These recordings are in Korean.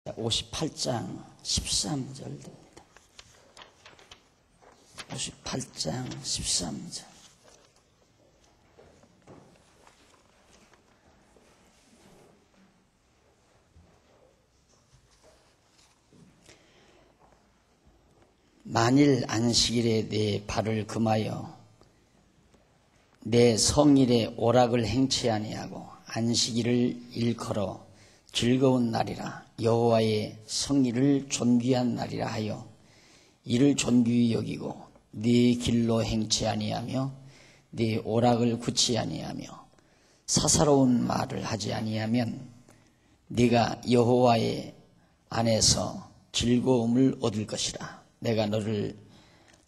58장 13절 됩니다. 58장 13절. 만일 안식일에 내 발을 금하여 내 성일에 오락을 행치 아니하고 안식일을 일컬어 즐거운 날이라 여호와의 성일을 존귀한 날이라 하여 이를 존귀히 여기고 네 길로 행치 아니하며 네 오락을 굳지 아니하며 사사로운 말을 하지 아니하면 네가 여호와의 안에서 즐거움을 얻을 것이라. 내가 너를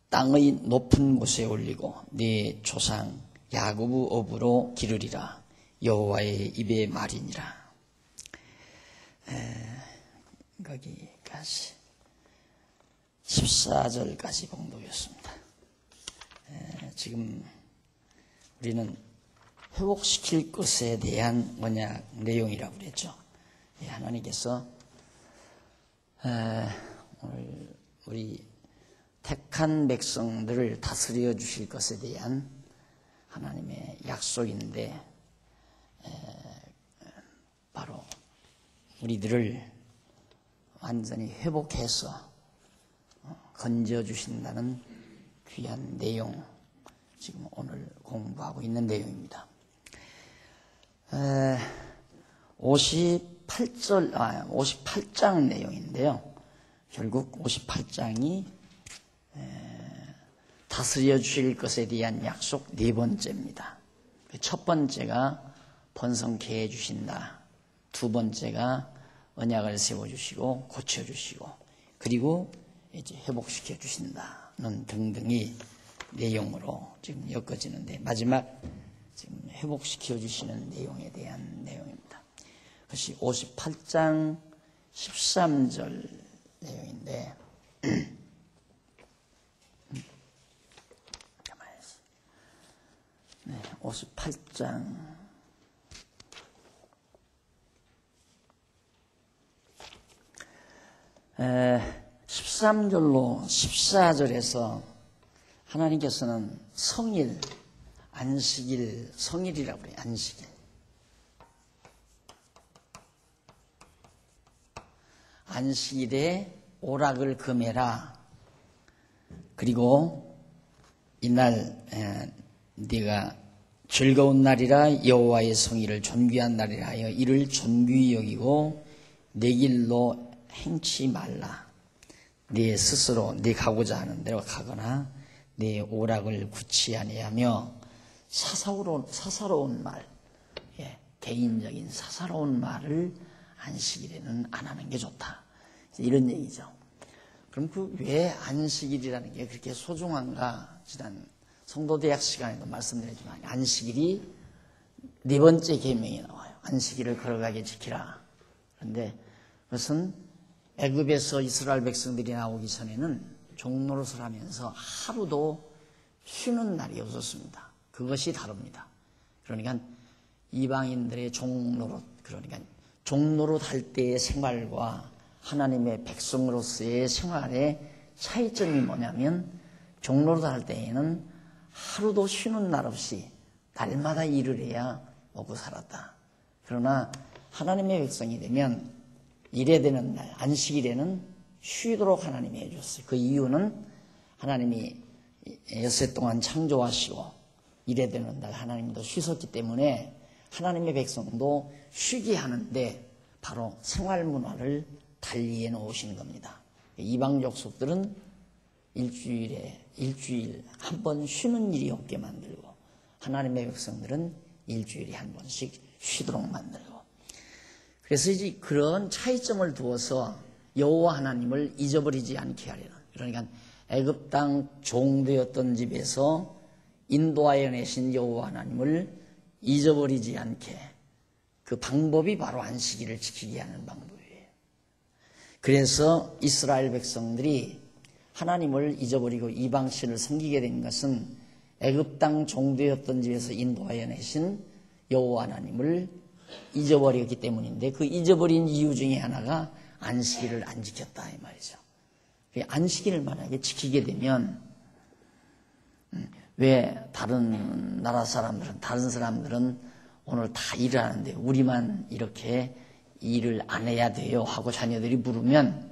땅의 높은 곳에 올리고 네 조상 야고브 업으로 기르리라. 여호와의 입의 말이니라. 거기까지 14절까지 봉독이었습니다. 지금 우리는 회복시킬 것에 대한 언약 내용이라고 그랬죠. 하나님께서 오늘 우리 택한 백성들을 다스려 주실 것에 대한 하나님의 약속인데, 바로 우리들을 완전히 회복해서 건져주신다는 귀한 내용, 지금 오늘 공부하고 있는 내용입니다. 58장 내용인데요. 결국 58장이 다스려 주실 것에 대한 약속 네 번째입니다. 첫 번째가 번성케 해주신다. 두 번째가 언약을 세워주시고 고쳐주시고, 그리고 이제 회복시켜 주신다는 등등이 내용으로 지금 엮어지는데, 마지막 지금 회복시켜 주시는 내용에 대한 내용입니다. 그것이 58장 13절 내용인데, 네, 58장 13절로 14절에서 하나님께서는 성일, 안식일, 성일이라고 그래요. 안식일. 안식일에 오락을 금해라. 그리고 이날 네가 즐거운 날이라 여호와의 성일을 존귀한 날이라 하여 이를 존귀히 여기고 내 길로 행치 말라. 네 스스로 네 가고자 하는 대로 가거나 네 오락을 굳지 아니하며 사사로운 말, 개인적인 사사로운 말을 안식일에는 안 하는 게 좋다. 이런 얘기죠. 그럼 그 왜 안식일이라는 게 그렇게 소중한가? 지난 성도대학 시간에도 말씀드렸지만 안식일이 네 번째 계명이 나와요. 안식일을 걸어가게 지키라. 그런데 그것은 애굽에서 이스라엘 백성들이 나오기 전에는 종노릇을 하면서 하루도 쉬는 날이 없었습니다. 그것이 다릅니다. 그러니까 이방인들의 종노릇, 그러니까 종노릇 할 때의 생활과 하나님의 백성으로서의 생활의 차이점이 뭐냐면, 종노릇 할 때에는 하루도 쉬는 날 없이 날마다 일을 해야 먹고 살았다. 그러나 하나님의 백성이 되면 일해야 되는 날, 안식일에는 쉬도록 하나님이 해줬어요. 그 이유는 하나님이 엿새 동안 창조하시고 일해야 되는 날 하나님도 쉬셨기 때문에 하나님의 백성도 쉬게 하는데 바로 생활 문화를 달리해 놓으신 겁니다. 이방 족속들은 일주일 한 번 쉬는 일이 없게 만들고, 하나님의 백성들은 일주일에 한 번씩 쉬도록 만들고, 그래서 이제 그런 차이점을 두어서 여호와 하나님을 잊어버리지 않게 하려는, 그러니까 애굽 땅 종되었던 집에서 인도하여 내신 여호와 하나님을 잊어버리지 않게, 그 방법이 바로 안식일을 지키게 하는 방법이에요. 그래서 이스라엘 백성들이 하나님을 잊어버리고 이방신을 섬기게 된 것은 애굽 땅 종되었던 집에서 인도하여 내신 여호와 하나님을 잊어버렸기 때문인데, 그 잊어버린 이유 중에 하나가 안식일을 안 지켰다 이 말이죠. 안식일을 만약에 지키게 되면 왜 다른 나라 사람들은, 다른 사람들은 오늘 다 일을 하는데 우리만 이렇게 일을 안 해야 돼요 하고 자녀들이 물으면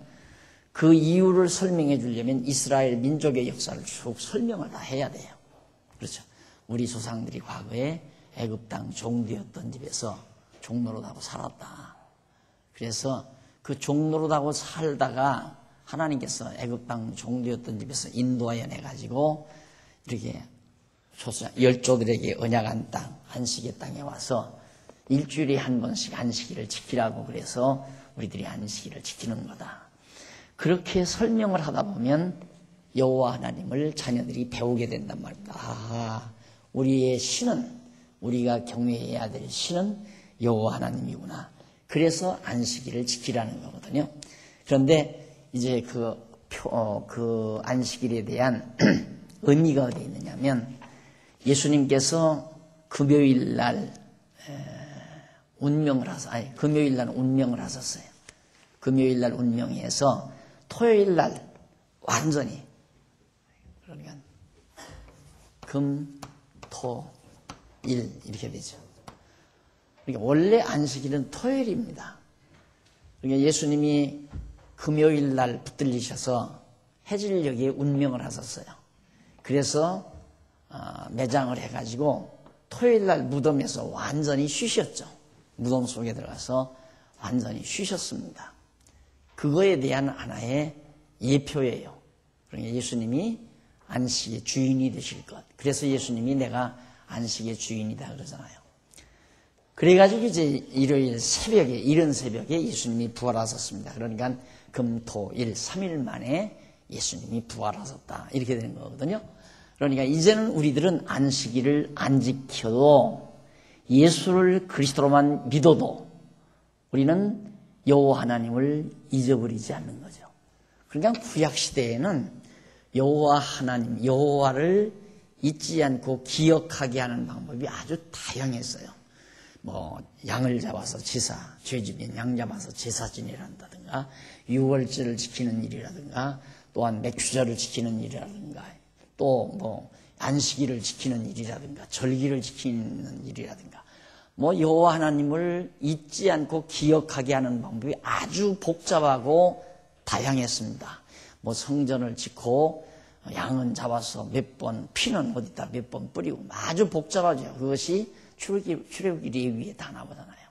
그 이유를 설명해 주려면 이스라엘 민족의 역사를 쭉 설명을 다 해야 돼요. 그렇죠. 우리 조상들이 과거에 애굽 땅 종되었던 집에서 종노릇하고 살았다. 그래서 그 종노릇하고 살다가 하나님께서 애굽 땅 종되었던 집에서 인도하여 내가지고 이렇게 열조들에게 언약한 땅, 안식의 땅에 와서 일주일에 한 번씩 안식일을 지키라고 그래서 우리들이 안식일을 지키는 거다. 그렇게 설명을 하다 보면 여호와 하나님을 자녀들이 배우게 된단 말입니다. 아, 우리의 신은, 우리가 경외해야 될 신은 여호와 하나님이구나. 그래서 안식일을 지키라는 거거든요. 그런데 이제 그 안식일에 대한 의미가 어디에 있느냐면 예수님께서 금요일 날 금요일 날 운명을 하셨어요. 금요일 날 운명해서 토요일 날 완전히, 그러니까 금, 토, 일 이렇게 되죠. 그러니까 원래 안식일은 토요일입니다. 그러니까 예수님이 금요일 날 붙들리셔서 해질녘에 운명을 하셨어요. 그래서 매장을 해가지고 토요일 날 무덤에서 완전히 쉬셨죠. 무덤 속에 들어가서 완전히 쉬셨습니다. 그거에 대한 하나의 예표예요. 그러니까 예수님이 안식의 주인이 되실 것. 그래서 예수님이 내가 안식의 주인이다 그러잖아요. 그래가지고 이제 일요일 새벽에, 이른 새벽에 예수님이 부활하셨습니다. 그러니까 금, 토, 일, 3일 만에 예수님이 부활하셨다. 이렇게 되는 거거든요. 그러니까 이제는 우리들은 안식일을 안 지켜도 예수를 그리스도로만 믿어도 우리는 여호와 하나님을 잊어버리지 않는 거죠. 그러니까 구약 시대에는 여호와 하나님, 여호와를 잊지 않고 기억하게 하는 방법이 아주 다양했어요. 양을 잡아서 제사, 죄지면 양 잡아서 제사 지내란다든가, 유월절을 지키는 일이라든가, 또한 맥주절을 지키는 일이라든가, 또 안식일을 지키는 일이라든가, 절기를 지키는 일이라든가, 여호와 하나님을 잊지 않고 기억하게 하는 방법이 아주 복잡하고 다양했습니다. 성전을 짓고 양은 잡아서 몇 번, 피는 어디다 몇 번 뿌리고 아주 복잡하죠. 그것이 출애굽기 레위기에 다 나오잖아요.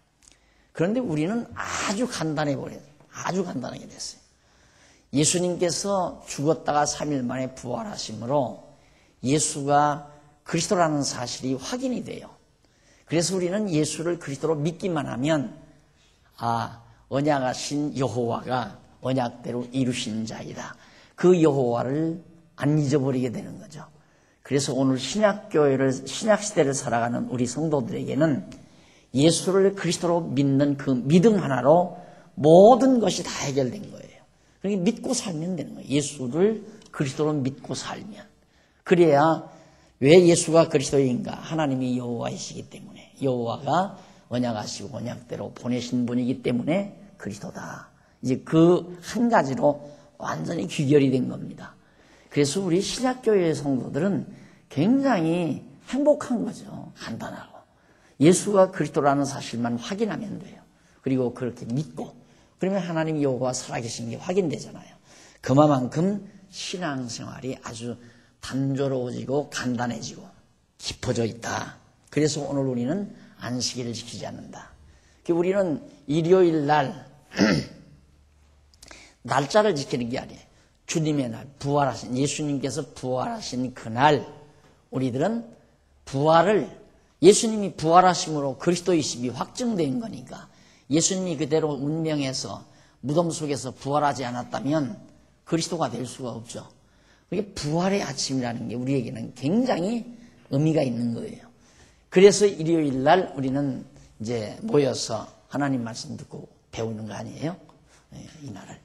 그런데 우리는 아주 간단하게 됐어요. 예수님께서 죽었다가 3일 만에 부활하심으로 예수가 그리스도라는 사실이 확인이 돼요. 그래서 우리는 예수를 그리스도로 믿기만 하면 언약하신 여호와가 언약대로 이루신 자이다. 그 여호와를 안 잊어버리게 되는 거죠. 그래서 오늘 신약시대를 살아가는 우리 성도들에게는 예수를 그리스도로 믿는 그 믿음 하나로 모든 것이 다 해결된 거예요. 그러니까 믿고 살면 되는 거예요. 예수를 그리스도로 믿고 살면. 그래야 왜 예수가 그리스도인가? 하나님이 여호와이시기 때문에, 여호와가 언약하시고 언약대로 보내신 분이기 때문에 그리스도다. 이제 그 한 가지로 완전히 귀결이 된 겁니다. 그래서 우리 신약교회의 성도들은 굉장히 행복한 거죠. 간단하고. 예수가 그리스도라는 사실만 확인하면 돼요. 그리고 그렇게 믿고, 그러면 하나님 여호와 살아계신 게 확인되잖아요. 그만큼 신앙생활이 아주 단조로워지고 간단해지고 깊어져 있다. 그래서 오늘 우리는 안식일을 지키지 않는다. 우리는 일요일 날 날짜를 지키는 게 아니에요. 주님의 날, 부활하신, 예수님께서 부활하신 그날 우리들은 예수님이 부활하심으로 그리스도이심이 확증된 거니까, 예수님이 그대로 운명해서 무덤 속에서 부활하지 않았다면 그리스도가 될 수가 없죠. 그게 부활의 아침이라는 게 우리에게는 굉장히 의미가 있는 거예요. 그래서 일요일 날 우리는 이제 모여서 하나님 말씀 듣고 배우는 거 아니에요? 이날을.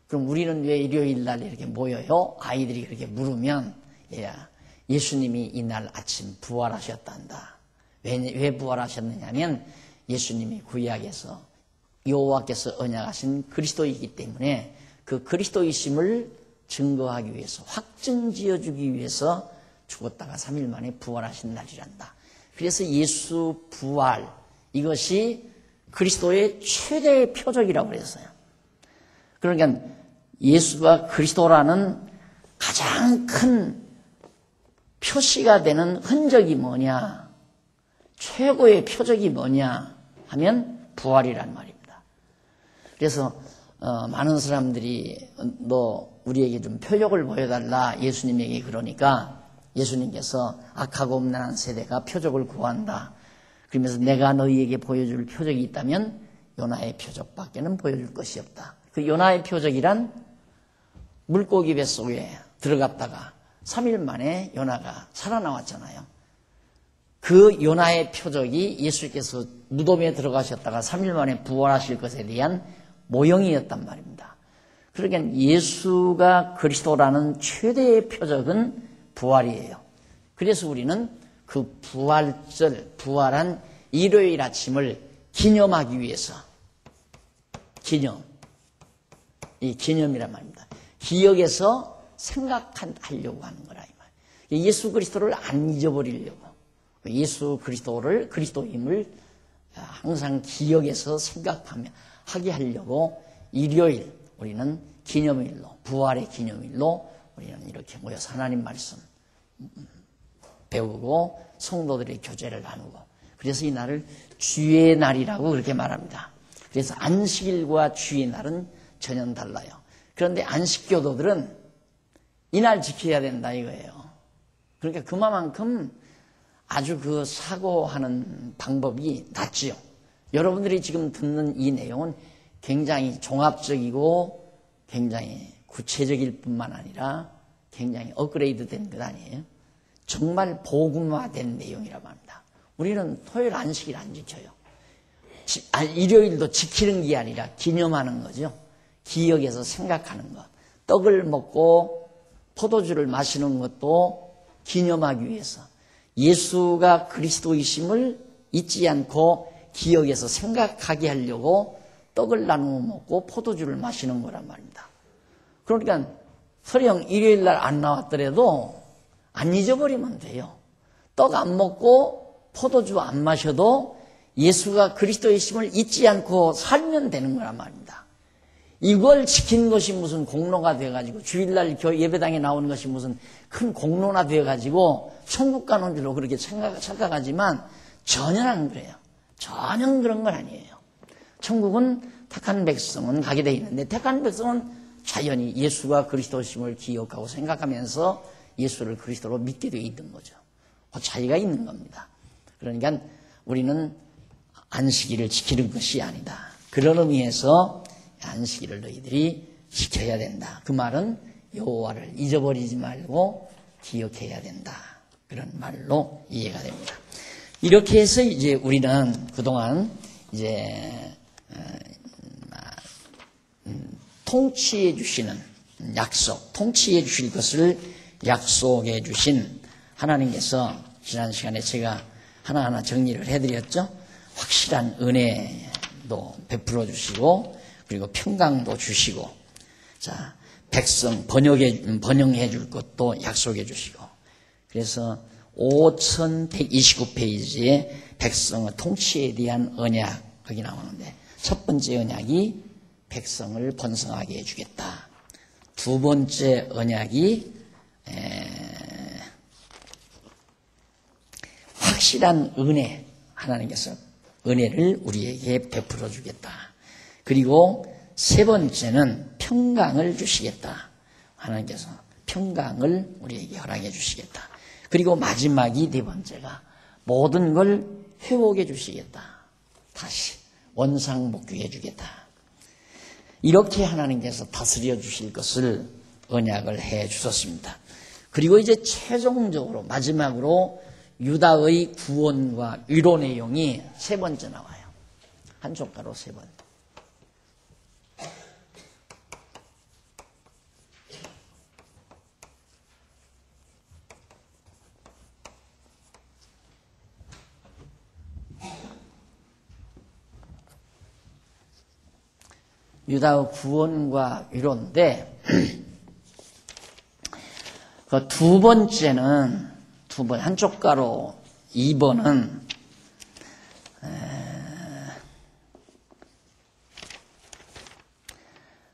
그럼 우리는 왜 일요일 날 이렇게 모여요? 아이들이 그렇게 물으면, 예수님이 이날 아침 부활하셨단다. 왜 부활하셨느냐면 예수님이 구약에서 여호와께서 언약하신 그리스도이기 때문에 그 그리스도이심을 증거하기 위해서, 확증지어주기 위해서 죽었다가 3일 만에 부활하신 날이란다. 그래서 예수 부활, 이것이 그리스도의 최대의 표적이라고 그랬어요. 그러니까 예수가 그리스도라는 가장 큰 표시가 되는 흔적이 뭐냐, 최고의 표적이 뭐냐 하면 부활이란 말입니다. 그래서 많은 사람들이 너 우리에게 좀 표적을 보여달라 예수님에게 그러니까 예수님께서 악하고 음란한 세대가 표적을 구한다. 그러면서 내가 너희에게 보여줄 표적이 있다면 요나의 표적밖에는 보여줄 것이 없다. 그 요나의 표적이란 물고기 뱃속에 들어갔다가 3일 만에 요나가 살아나왔잖아요. 그 요나의 표적이 예수께서 무덤에 들어가셨다가 3일 만에 부활하실 것에 대한 모형이었단 말입니다. 그러니까 예수가 그리스도라는 최대의 표적은 부활이에요. 그래서 우리는 그 부활절, 부활한 일요일 아침을 기념하기 위해서, 이 기념이란 말입니다. 기억에서 생각하려고 하는 거라 이 말. 예수 그리스도를 안 잊어버리려고, 예수 그리스도를, 그리스도임을 항상 기억에서 생각하며 하게 하려고 일요일 우리는 기념일로, 부활의 기념일로 우리는 이렇게 모여서 하나님 말씀 배우고 성도들의 교제를 나누고, 그래서 이 날을 주의 날이라고 그렇게 말합니다. 그래서 안식일과 주의 날은 전혀 달라요. 그런데 안식교도들은 이 날 지켜야 된다 이거예요. 그러니까 그만큼 아주 그 사고하는 방법이 낮지요. 여러분들이 지금 듣는 이 내용은 굉장히 종합적이고 굉장히 구체적일 뿐만 아니라 굉장히 업그레이드 된 것 아니에요. 정말 복음화된 내용이라고 합니다. 우리는 토요일 안식일 안 지켜요. 일요일도 지키는 게 아니라 기념하는 거죠. 기억에서 생각하는 것. 떡을 먹고 포도주를 마시는 것도 기념하기 위해서 예수가 그리스도이심을 잊지 않고 기억에서 생각하게 하려고 떡을 나누어 먹고 포도주를 마시는 거란 말입니다. 그러니까 설령 일요일 날 안 나왔더라도 안 잊어버리면 돼요. 떡 안 먹고 포도주 안 마셔도 예수가 그리스도이심을 잊지 않고 살면 되는 거란 말입니다. 이걸 지키는 것이 무슨 공로가 되어가지고 주일날 예배당에 나오는 것이 무슨 큰 공로나 되어가지고 천국 가는 줄로 그렇게 착각하지만 전혀 안 그래요. 전혀 그런 건 아니에요. 천국은 택한 백성은 가게 돼 있는데 택한 백성은 자연히 예수가 그리스도심을 기억하고 생각하면서 예수를 그리스도로 믿게 되어 있는 거죠. 그 차이가 있는 겁니다. 그러니까 우리는 안식일을 지키는 것이 아니다. 그런 의미에서 안식일을 너희들이 지켜야 된다. 그 말은 여호와를 잊어버리지 말고 기억해야 된다. 그런 말로 이해가 됩니다. 이렇게 해서 이제 우리는 그동안 이제 통치해 주시는 약속, 통치해 주실 것을 약속해 주신 하나님께서 지난 시간에 제가 하나하나 정리를 해드렸죠. 확실한 은혜도 베풀어 주시고 그리고 평강도 주시고, 자, 백성 번영해 줄 것도 약속해 주시고, 그래서 5129페이지에 백성의 통치에 대한 언약 거기 나오는데 첫 번째 언약이 백성을 번성하게 해주겠다. 두 번째 언약이 확실한 은혜, 하나님께서 은혜를 우리에게 베풀어 주겠다. 그리고 세 번째는 평강을 주시겠다. 하나님께서 평강을 우리에게 허락해 주시겠다. 그리고 마지막이 네 번째가 모든 걸 회복해 주시겠다. 다시 원상복귀해 주겠다. 이렇게 하나님께서 다스려 주실 것을 언약을 해 주셨습니다. 그리고 이제 최종적으로 마지막으로 유다의 구원과 위로 내용이 세 번째 나와요. 한 족가로 세 번. 유다의 구원과 위로인데 그 두 번째는 한쪽 가로 2번은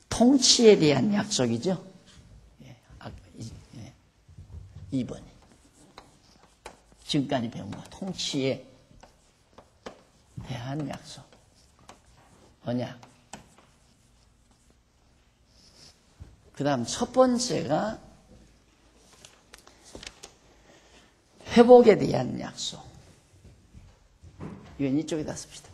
통치에 대한 약속이죠. 2번이 지금까지 배운 거 통치에 대한 약속 언약. 그 다음 첫 번째가 회복에 대한 약속. 이건 이쪽에다 씁시다.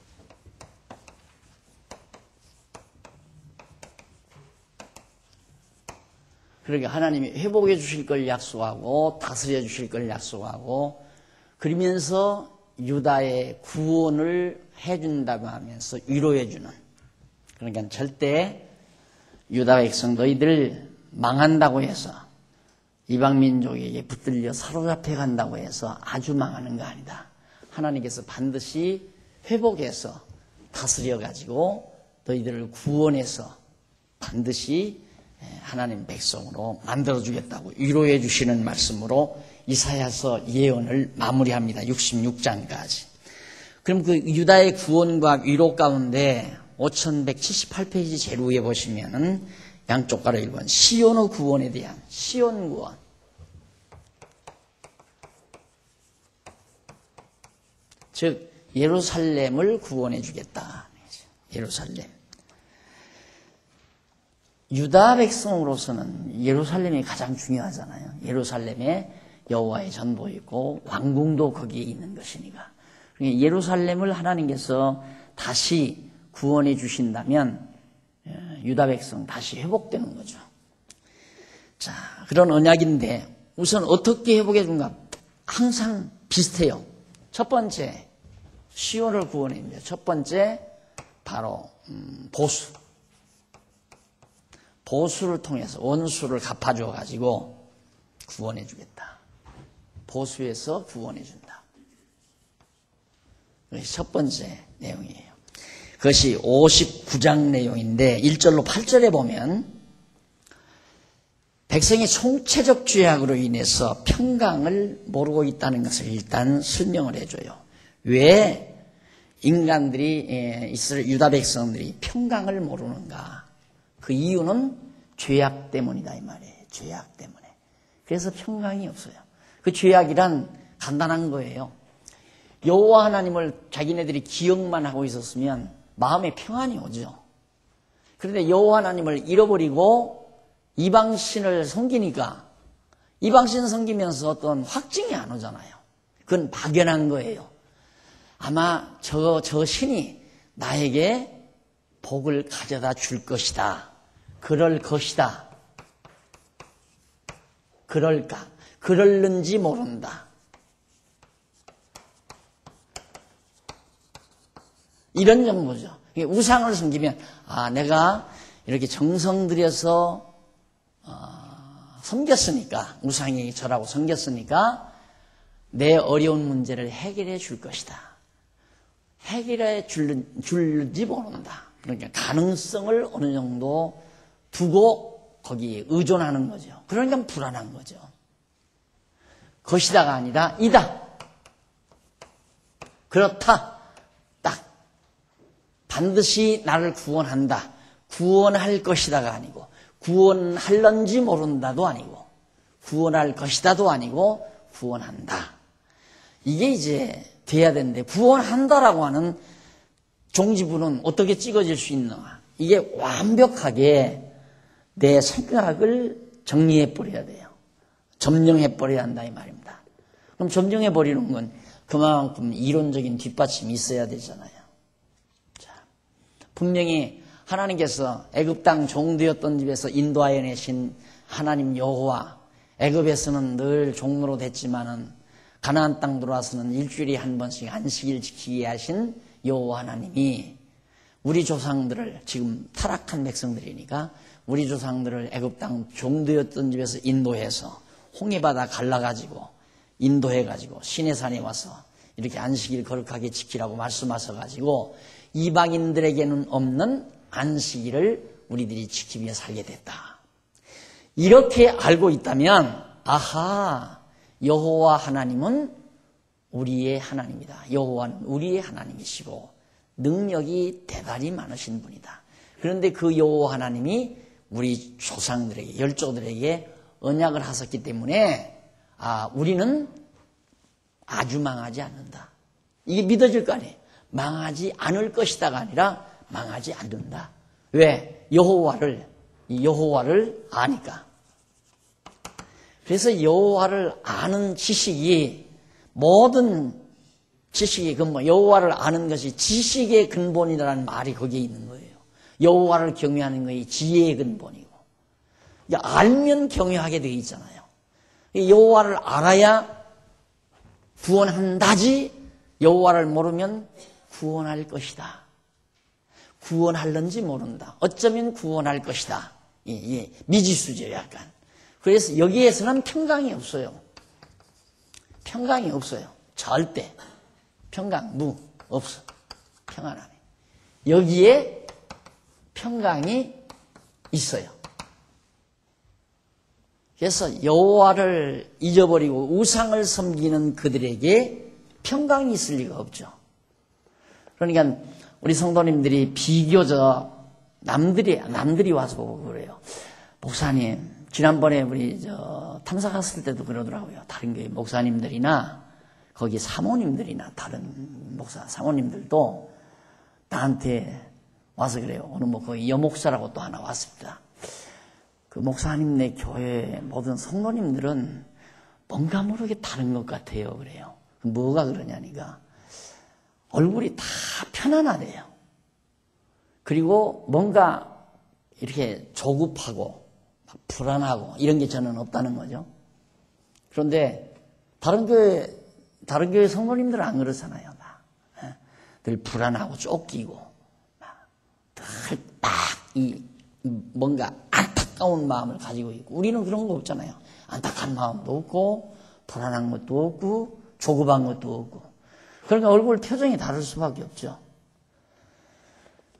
그러니까 하나님이 회복해 주실 걸 약속하고 다스려 주실 걸 약속하고 그러면서 유다의 구원을 해준다고 하면서 위로해 주는. 그러니까 절대 유다 백성 너희들 망한다고 해서 이방 민족에게 붙들려 사로잡혀 간다고 해서 아주 망하는 거 아니다. 하나님께서 반드시 회복해서 다스려 가지고 너희들을 구원해서 반드시 하나님 백성으로 만들어주겠다고 위로해 주시는 말씀으로 이사야서 예언을 마무리합니다. 66장까지. 그럼 그 유다의 구원과 위로 가운데 5178페이지 제일 위에 보시면은 양쪽 가로 1번 시온의 구원에 대한 시온 구원. 즉 예루살렘을 구원해 주겠다. 예루살렘. 유다 백성으로서는 예루살렘이 가장 중요하잖아요. 예루살렘에 여호와의 전도 있고 왕궁도 거기에 있는 것이니까. 그러니까 예루살렘을 하나님께서 다시 구원해 주신다면 유다 백성 다시 회복되는 거죠. 자, 그런 언약인데 우선 어떻게 회복해 준가? 항상 비슷해요. 첫 번째 시온을 구원해 줍니다. 첫 번째 바로 보수. 보수를 통해서 원수를 갚아줘 가지고 구원해 주겠다. 보수해서 구원해 준다. 그것이 첫 번째 내용이에요. 그것이 59장 내용인데 1절로 8절에 보면 백성이 총체적 죄악으로 인해서 평강을 모르고 있다는 것을 일단 설명을 해줘요. 왜 인간들이 이스라엘 유다 백성들이 평강을 모르는가? 그 이유는 죄악 때문이다 이 말이에요. 죄악 때문에. 그래서 평강이 없어요. 그 죄악이란 간단한 거예요. 여호와 하나님을 자기네들이 기억만 하고 있었으면 마음에 평안이 오죠. 그런데 여호와 하나님을 잃어버리고 이방신을 섬기니까 이방신 섬기면서 어떤 확증이 안 오잖아요. 그건 막연한 거예요. 아마 저 신이 나에게 복을 가져다 줄 것이다. 그럴 것이다. 그럴까? 그럴는지 모른다. 이런 정도죠. 우상을 섬기면 내가 이렇게 정성 들여서 섬겼으니까 우상이 저라고 섬겼으니까 내 어려운 문제를 해결해 줄 것이다. 해결해 줄지 모른다. 그러니까 가능성을 어느 정도 두고 거기에 의존하는 거죠. 그러니까 불안한 거죠. 것이다가 아니라 이다. 그렇다. 딱. 반드시 나를 구원한다. 구원할 것이다가 아니고 구원할런지 모른다도 아니고 구원할 것이다도 아니고 구원한다. 이게 이제 돼야 되는데 구원한다라고 하는 종지부는 어떻게 찍어질 수 있는가? 이게 완벽하게 내 생각을 정리해버려야 돼요. 점령해버려야 한다 이 말입니다. 그럼 점령해버리는 건 그만큼 이론적인 뒷받침이 있어야 되잖아요. 자, 분명히 하나님께서 애굽 땅 종되었던 집에서 인도하여 내신 하나님 여호와, 애굽에서는 늘 종로로 됐지만은 가나안 땅 들어와서는 일주일에 한 번씩 안식일 지키게 하신 여호와 하나님이 우리 조상들을 지금 타락한 백성들이니까 우리 조상들을 애굽 땅 종되었던 집에서 인도해서 홍해바다 갈라가지고 인도해가지고 시내산에 와서 이렇게 안식일 거룩하게 지키라고 말씀하셔가지고 이방인들에게는 없는 안식일을 우리들이 지키며 살게 됐다. 이렇게 알고 있다면 아하, 여호와 하나님은 우리의 하나님이다. 여호와는 우리의 하나님이시고 능력이 대단히 많으신 분이다. 그런데 그 여호와 하나님이 우리 조상들에게, 열조들에게 언약을 하셨기 때문에 우리는 아주 망하지 않는다. 이게 믿어질 거 아니에요. 망하지 않을 것이다가 아니라 망하지 않는다. 왜? 여호와를 아니까. 그래서 여호와를 아는 지식이 모든 지식의 근본, 여호와를 아는 것이 지식의 근본이라는 말이 거기에 있는 거예요. 여호와를 경외하는 것이 지혜의 근본이고, 알면 경외하게 되어 있잖아요. 여호와를 알아야 구원한다지 여호와를 모르면 구원할 것이다. 구원할는지 모른다. 어쩌면 구원할 것이다. 미지수죠, 약간. 그래서 여기에서는 평강이 없어요. 평강이 없어요. 절대. 평강, 없어. 평안함이. 여기에 평강이 있어요. 그래서 여호와를 잊어버리고 우상을 섬기는 그들에게 평강이 있을 리가 없죠. 그러니까 우리 성도님들이 비교적 남들이 와서 보고 그래요. 목사님, 지난번에 우리 탐사 갔을 때도 그러더라고요. 다른 교회 목사님들이나 거기 사모님들이나 다른 목사 사모님들도 나한테 와서 그래요. 오늘 거기 여목사라고 또 하나 왔습니다. 그 목사님네 교회 모든 성도님들은 뭔가 모르게 다른 것 같아요. 그래요. 뭐가 그러냐니까 얼굴이 다 편안하대요. 그리고 뭔가 이렇게 조급하고 불안하고 이런 게 저는 없다는 거죠. 그런데 다른 교회 성도님들은 안 그렇잖아요. 늘 불안하고 쫓기고 늘 딱 뭔가 안타까운 마음을 가지고 있고, 우리는 그런 거 없잖아요. 안타까운 마음도 없고 불안한 것도 없고 조급한 것도 없고. 그러니까 얼굴 표정이 다를 수밖에 없죠.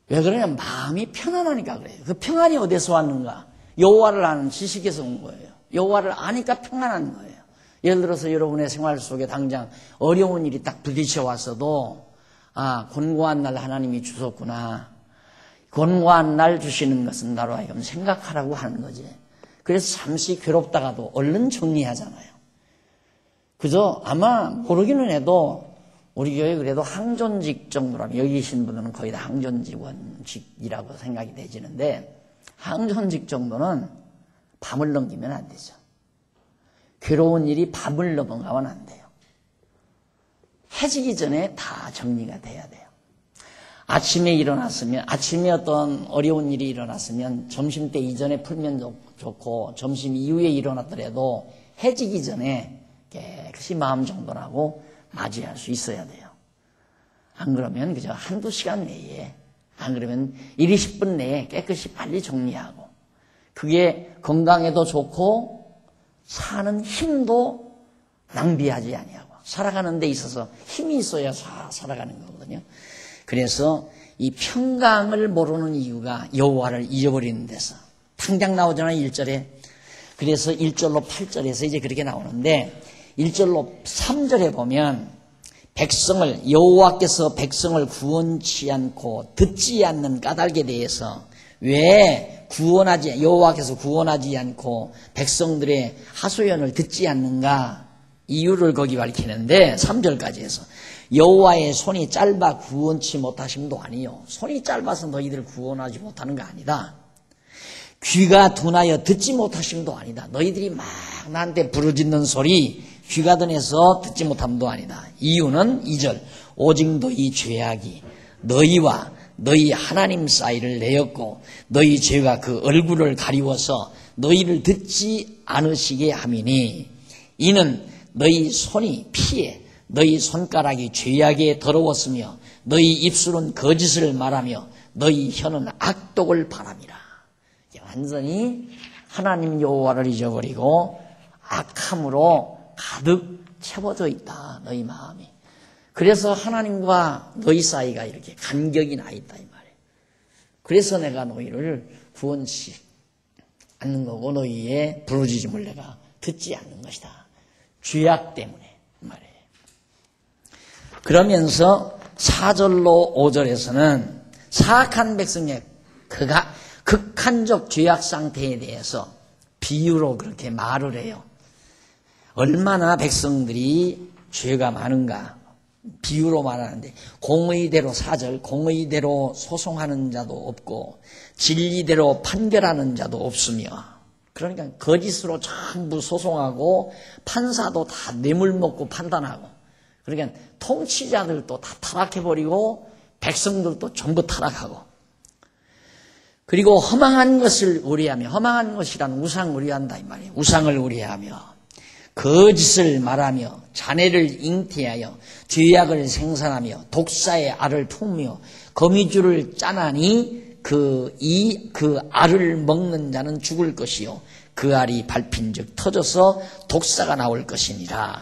왜 그러냐? 마음이 편안하니까 그래요. 그 평안이 어디서 왔는가? 여호와를 아는 지식에서 온 거예요. 여호와를 아니까 평안한 거예요. 예를 들어서 여러분의 생활 속에 당장 어려운 일이 딱 부딪혀 왔어도 곤고한 날 하나님이 주셨구나. 곤고한 날 주시는 것은 나로 하여금 생각하라고 하는 거지. 그래서 잠시 괴롭다가도 얼른 정리하잖아요. 그저 아마 모르기는 해도 우리 교회 그래도 항존직 정도라면, 여기 계신 분들은 거의 다 항존직원직이라고 생각이 되지는데, 항존직 정도는 밤을 넘기면 안 되죠. 괴로운 일이 밤을 넘어가면 안 돼요. 해지기 전에 다 정리가 돼야 돼요. 아침에 일어났으면, 아침에 어떤 어려운 일이 일어났으면 점심때 이전에 풀면 좋고, 점심 이후에 일어났더라도 해지기 전에 깨끗이 마음 정돈하고 맞이할 수 있어야 돼요. 안 그러면 그저 한두 시간 내에, 안 그러면 1, 20분 내에 깨끗이 빨리 정리하고, 그게 건강에도 좋고 사는 힘도 낭비하지 아니하고, 살아가는 데 있어서 힘이 있어야 살아가는 거거든요. 그래서 이 평강을 모르는 이유가 여호와를 잊어버리는 데서 당장 나오잖아요. 1절에. 그래서 1절로 8절에서 이제 그렇게 나오는데, 1절로 3절에 보면 여호와께서 백성을 구원치 않고 듣지 않는 까닭에 대해서, 왜 여호와께서 구원하지 않고 백성들의 하소연을 듣지 않는가, 이유를 거기 밝히는데 3절까지 해서, 여호와의 손이 짧아 구원치 못하심도 아니요. 손이 짧아서 너희들 구원하지 못하는 거 아니다. 귀가 둔하여 듣지 못하심도 아니다. 너희들이 막 나한테 부르짖는 소리 귀가 둔해서 듣지 못함도 아니다. 이유는 2절, 오직 너희 죄악이 너희와 너희 하나님 사이를 내었고 너희 죄가 그 얼굴을 가리워서 너희를 듣지 않으시게 함이니, 이는 너희 손이 피해 너희 손가락이 죄악에 더러웠으며 너희 입술은 거짓을 말하며 너희 혀는 악독을 바람이라. 완전히 하나님 여호와를 잊어버리고 악함으로 가득 채워져 있다, 너희 마음이. 그래서 하나님과 너희 사이가 이렇게 간격이 나 있다 이 말이에요. 그래서 내가 너희를 구원치 않는 거고 너희의 부르짖음을 내가 듣지 않는 것이다. 죄악 때문에 말이에요. 그러면서 4절로 5절에서는 사악한 백성의 극한적 죄악 상태에 대해서 비유로 그렇게 말을 해요. 얼마나 백성들이 죄가 많은가 비유로 말하는데, 공의대로 4절, 공의대로 소송하는 자도 없고 진리대로 판결하는 자도 없으며, 그러니까 거짓으로 전부 소송하고 판사도 다 뇌물 먹고 판단하고, 그러니까 통치자들도 다 타락해버리고 백성들도 전부 타락하고, 그리고 허망한 것을 의뢰하며, 허망한 것이란 우상을 의뢰한다 이 말이에요. 우상을 의뢰하며 거짓을 말하며 자네를 잉태하여 죄악을 생산하며 독사의 알을 품으며 거미줄을 짜나니 그 알을 먹는 자는 죽을 것이요 그 알이 밟힌즉 터져서 독사가 나올 것이니라.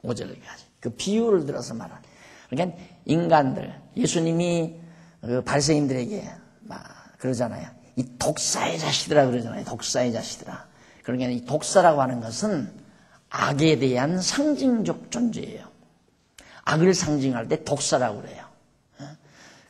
5절까지 그 비유를 들어서 말하는. 그러니까 인간들, 예수님이 그 바리새인들에게 막 그러잖아요. 이 독사의 자식들아 그러잖아요. 독사의 자식들아. 그러니까 이 독사라고 하는 것은 악에 대한 상징적 존재예요. 악을 상징할 때 독사라고 그래요.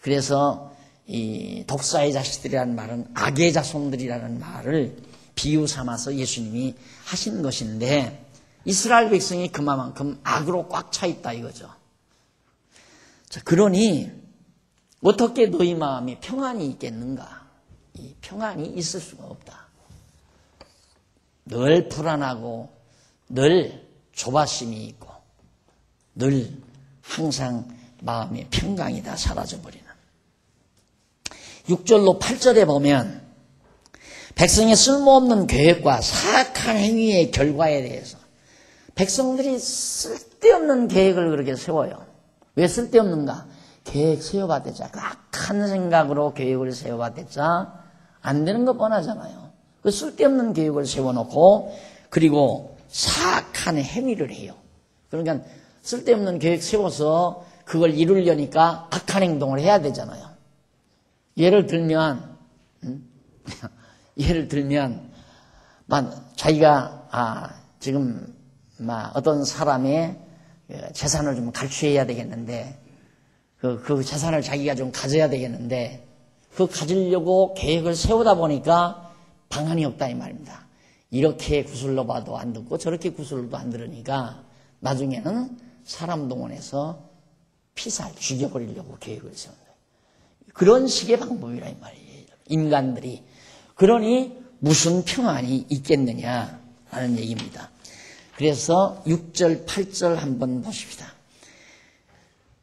그래서 이 독사의 자식들이라는 말은 악의 자손들이라는 말을 비유 삼아서 예수님이 하신 것인데, 이스라엘 백성이 그만큼 악으로 꽉 차 있다 이거죠. 자, 그러니 어떻게 너희 마음에 평안이 있겠는가? 이 평안이 있을 수가 없다. 늘 불안하고 늘 조바심이 있고 늘 항상 마음의 평강이 다 사라져버리는. 6절로 8절에 보면 백성의 쓸모없는 계획과 사악한 행위의 결과에 대해서, 백성들이 쓸데없는 계획을 그렇게 세워요. 왜 쓸데없는가? 계획 세워봤자, 그 악한 생각으로 계획을 세워봤자 안 되는 거 뻔하잖아요. 그 쓸데없는 계획을 세워놓고 그리고 사악한 행위를 해요. 그러니까 쓸데없는 계획 세워서 그걸 이루려니까 악한 행동을 해야 되잖아요. 예를 들면 자기가 지금 어떤 사람의 재산을 좀 갈취해야 되겠는데, 그 재산을 자기가 좀 가져야 되겠는데, 그 가지려고 계획을 세우다 보니까 방안이 없다 이 말입니다. 이렇게 구슬러 봐도 안 듣고 저렇게 구슬러도 안 들으니까 나중에는 사람 동원해서 피살 죽여버리려고 계획을 세운다. 그런 식의 방법이라 이 말이에요. 인간들이. 그러니 무슨 평안이 있겠느냐라는 얘기입니다. 그래서 6절 8절 한번 보십시다.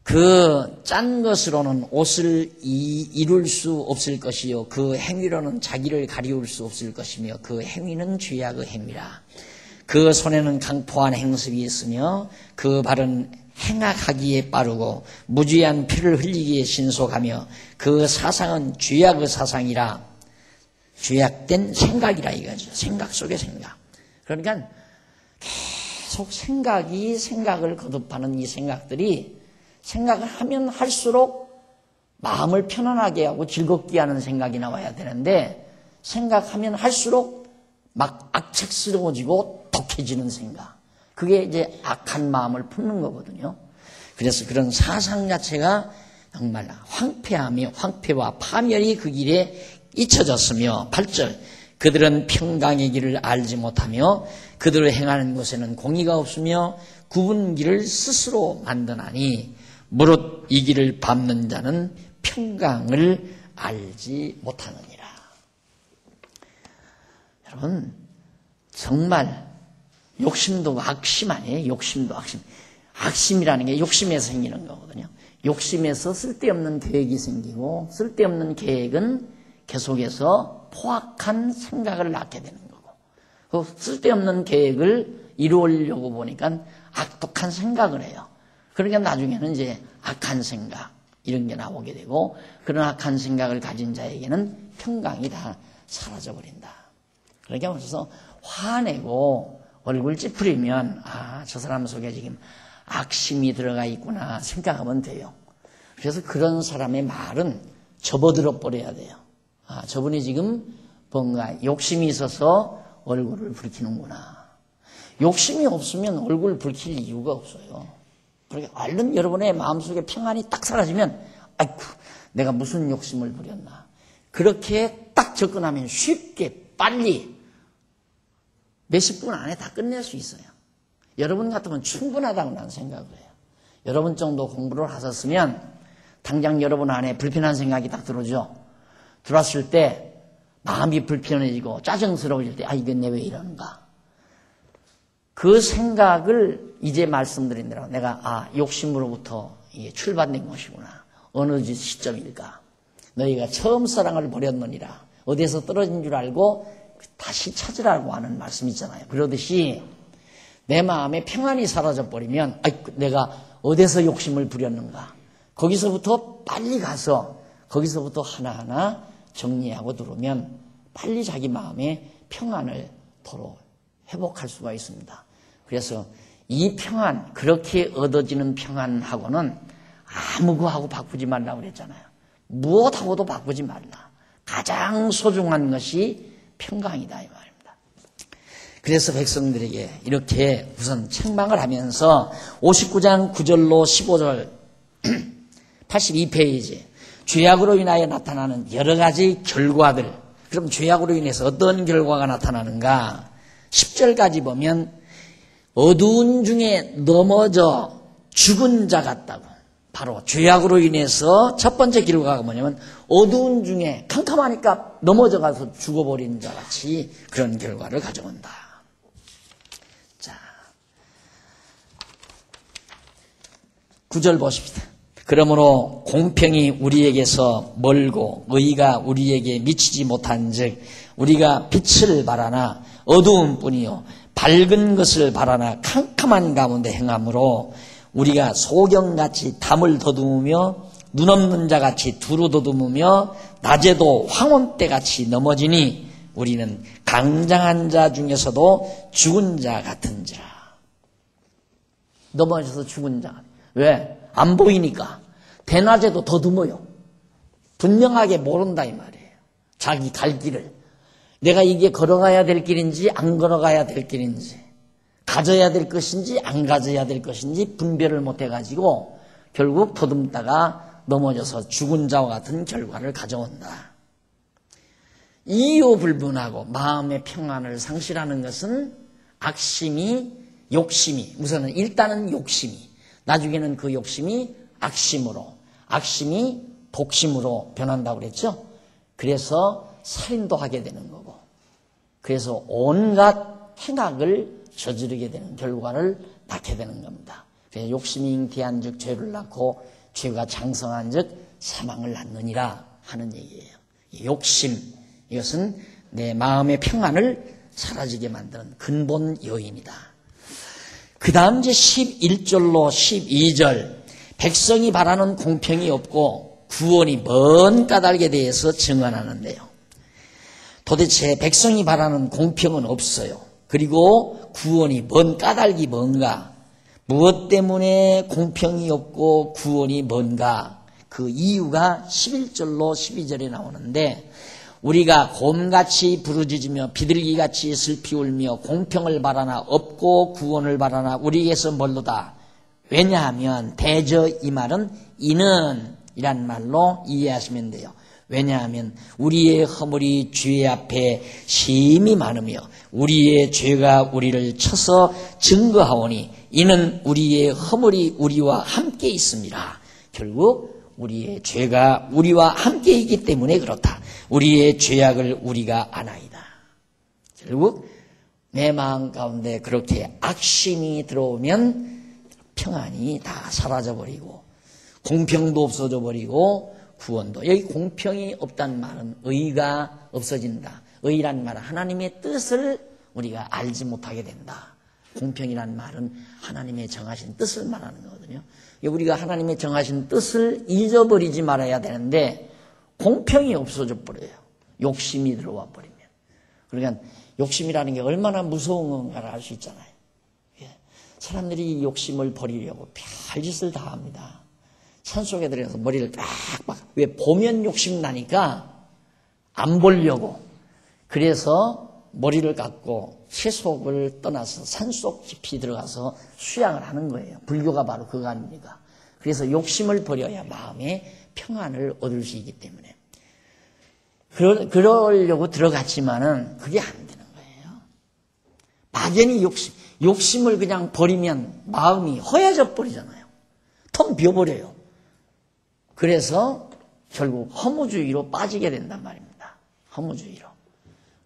그 짠 것으로는 옷을 이룰 수 없을 것이요 그 행위로는 자기를 가리울 수 없을 것이며 그 행위는 죄악의 행위라. 그 손에는 강포한 행습이 있으며 그 발은 행악하기에 빠르고 무죄한 피를 흘리기에 신속하며 그 사상은 죄악의 사상이라. 죄악된 생각이라 이거죠. 생각 속의 생각. 그러니까 계속 생각을 거듭하는 이 생각들이, 생각을 하면 할수록 마음을 편안하게 하고 즐겁게 하는 생각이 나와야 되는데, 생각하면 할수록 막 악착스러워지고 독해지는 생각. 그게 이제 악한 마음을 품는 거거든요. 그래서 그런 사상 자체가 정말 황폐하며 황폐와 파멸이 그 길에 잊혀졌으며, 8절 그들은 평강의 길을 알지 못하며 그들을 행하는 곳에는 공의가 없으며 굽은 길을 스스로 만드나니 무릇 이 길을 밟는 자는 평강을 알지 못하느니라. 여러분, 정말 욕심도 악심 아니에요? 욕심도 악심. 악심이라는 게 욕심에서 생기는 거거든요. 욕심에서 쓸데없는 계획이 생기고, 쓸데없는 계획은 계속해서 포악한 생각을 낳게 되는 거고, 그 쓸데없는 계획을 이루려고 보니까 악독한 생각을 해요. 그러니까 나중에는 이제 악한 생각 이런 게 나오게 되고, 그런 악한 생각을 가진 자에게는 평강이 다 사라져버린다. 그러니까 그래서 화내고 얼굴 찌푸리면 저 사람 속에 지금 악심이 들어가 있구나 생각하면 돼요. 그래서 그런 사람의 말은 접어들어 버려야 돼요. 아, 저분이 지금 뭔가 욕심이 있어서 얼굴을 붉히는구나. 욕심이 없으면 얼굴 붉힐 이유가 없어요. 그러니까 얼른 여러분의 마음속에 평안이 딱 사라지면 아이고 내가 무슨 욕심을 부렸나. 그렇게 딱 접근하면 쉽게 빨리 몇십 분 안에 다 끝낼 수 있어요. 여러분 같으면 충분하다고 나는 생각을 해요. 여러분 정도 공부를 하셨으면 당장 여러분 안에 불편한 생각이 딱 들어오죠. 들어왔을 때 마음이 불편해지고 짜증스러워질 때 이건 내 왜 이러는가. 그 생각을 이제 말씀드린 대로 내가 욕심으로부터 이게 출발된 것이구나. 어느 시점일까. 너희가 처음 사랑을 버렸느니라. 어디에서 떨어진 줄 알고 다시 찾으라고 하는 말씀이 있잖아요. 그러듯이 내 마음에 평안이 사라져버리면 내가 어디서 욕심을 부렸는가. 거기서부터 빨리 가서 거기서부터 하나하나 정리하고 들어오면 빨리 자기 마음의 평안을 도로 회복할 수가 있습니다. 그래서 이 평안, 그렇게 얻어지는 평안하고는 아무 거하고 바꾸지 말라고 그랬잖아요. 무엇하고도 바꾸지 말라. 가장 소중한 것이 평강이다 이 말입니다. 그래서 백성들에게 이렇게 우선 책망을 하면서 59장 9절로 15절 82페이지 죄악으로 인하여 나타나는 여러 가지 결과들. 그럼 죄악으로 인해서 어떤 결과가 나타나는가? 10절까지 보면 어두운 중에 넘어져 죽은 자 같다고. 바로 죄악으로 인해서 첫 번째 결과가 뭐냐면 어두운 중에 캄캄하니까 넘어져가서 죽어버린 자 같이 그런 결과를 가져온다. 자, 9절 보십시다. 그러므로 공평이 우리에게서 멀고 의가 우리에게 미치지 못한즉 우리가 빛을 바라나 어두운 뿐이요 밝은 것을 바라나 캄캄한 가운데 행함으로 우리가 소경같이 담을 더듬으며 눈 없는 자같이 두루 더듬으며 낮에도 황혼때같이 넘어지니 우리는 강장한 자 중에서도 죽은 자 같은지라. 넘어져서 죽은 자. 왜? 안 보이니까. 대낮에도 더듬어요. 분명하게 모른다 이 말이에요. 자기 갈 길을. 내가 이게 걸어가야 될 길인지 안 걸어가야 될 길인지, 가져야 될 것인지 안 가져야 될 것인지 분별을 못해가지고 결국 더듬다가 넘어져서 죽은 자와 같은 결과를 가져온다. 이유불분하고 마음의 평안을 상실하는 것은 악심이, 욕심이, 우선은 일단은 욕심이, 나중에는 그 욕심이 악심으로, 악심이 독심으로 변한다고 그랬죠. 그래서 살인도 하게 되는 거고, 그래서 온갖 행악을 저지르게 되는 결과를 낳게 되는 겁니다. 그래서 욕심이 잉태한 즉 죄를 낳고 죄가 장성한 즉 사망을 낳느니라 하는 얘기예요. 욕심, 이것은 내 마음의 평안을 사라지게 만드는 근본 요인이다. 그 다음 이제 11절로 12절, 백성이 바라는 공평이 없고 구원이 먼 까닭에 대해서 증언하는데요. 도대체 백성이 바라는 공평은 없어요. 그리고 구원이 먼 까닭이 뭔가, 무엇 때문에 공평이 없고 구원이 뭔가, 그 이유가 11절로 12절에 나오는데, 우리가 곰같이 부르짖으며 비둘기같이 슬피 울며 공평을 바라나 없고 구원을 바라나 우리에게서 멀도다. 왜냐하면 대저 이 말은 이는 이란 말로 이해하시면 돼요. 왜냐하면 우리의 허물이 죄 앞에 심히 많으며 우리의 죄가 우리를 쳐서 증거하오니 이는 우리의 허물이 우리와 함께 있습니다. 결국 우리의 죄가 우리와 함께 있기 때문에 그렇다. 우리의 죄악을 우리가 아나이다. 결국 내 마음 가운데 그렇게 악심이 들어오면 평안이 다 사라져버리고 공평도 없어져버리고 구원도. 여기 공평이 없다는 말은 의가 없어진다. 의란 말은 하나님의 뜻을 우리가 알지 못하게 된다. 공평이란 말은 하나님의 정하신 뜻을 말하는 거거든요. 우리가 하나님의 정하신 뜻을 잊어버리지 말아야 되는데 공평이 없어져 버려요. 욕심이 들어와 버리면. 그러니까 욕심이라는 게 얼마나 무서운 건가를 알 수 있잖아요. 사람들이 욕심을 버리려고 별짓을 다 합니다. 산속에 들어가서 머리를 왜 보면 욕심 나니까 안 보려고. 그래서 머리를 깎고 세속을 떠나서 산속 깊이 들어가서 수양을 하는 거예요. 불교가 바로 그거 아닙니까? 그래서 욕심을 버려야 마음의 평안을 얻을 수 있기 때문에. 그러려고 들어갔지만은 그게 안 되는 거예요. 막연히 욕심을 그냥 버리면 마음이 허해져 버리잖아요. 텅 비어버려요. 그래서 결국 허무주의로 빠지게 된단 말입니다. 허무주의로.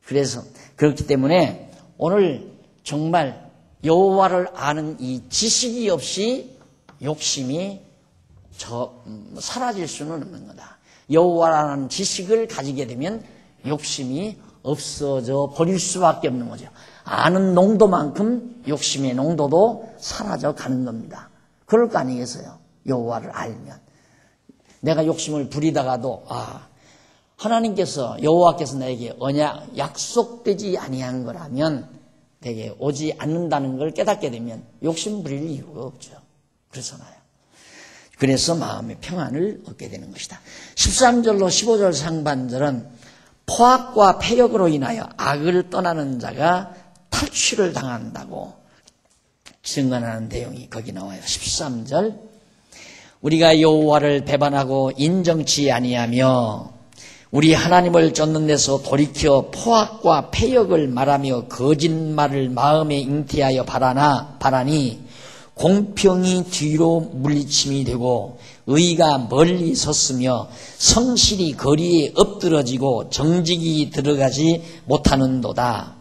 그래서 그렇기 때문에 오늘 정말 여호와를 아는 이 지식이 없이 욕심이 사라질 수는 없는 거다. 여호와라는 지식을 가지게 되면 욕심이 없어져 버릴 수밖에 없는 거죠. 아는 농도만큼 욕심의 농도도 사라져 가는 겁니다. 그럴 거 아니겠어요? 여호와를 알면. 내가 욕심을 부리다가도 하나님께서 여호와께서 나에게 언약 약속되지 아니한 거라면 내게 오지 않는다는 걸 깨닫게 되면 욕심 부릴 이유가 없죠. 그렇잖아요. 그래서 마음의 평안을 얻게 되는 것이다. 13절로 15절 상반절은 포악과 패역으로 인하여 악을 떠나는 자가 탈취를 당한다고 증언하는 내용이 거기 나와요. 13절 우리가 여호와를 배반하고 인정치 아니하며 우리 하나님을 쫓는 데서 돌이켜 포악과 패역을 말하며 거짓말을 마음에 잉태하여 바라니 공평이 뒤로 물리침이 되고 의가 멀리 섰으며 성실이 거리에 엎드러지고 정직이 들어가지 못하는도다.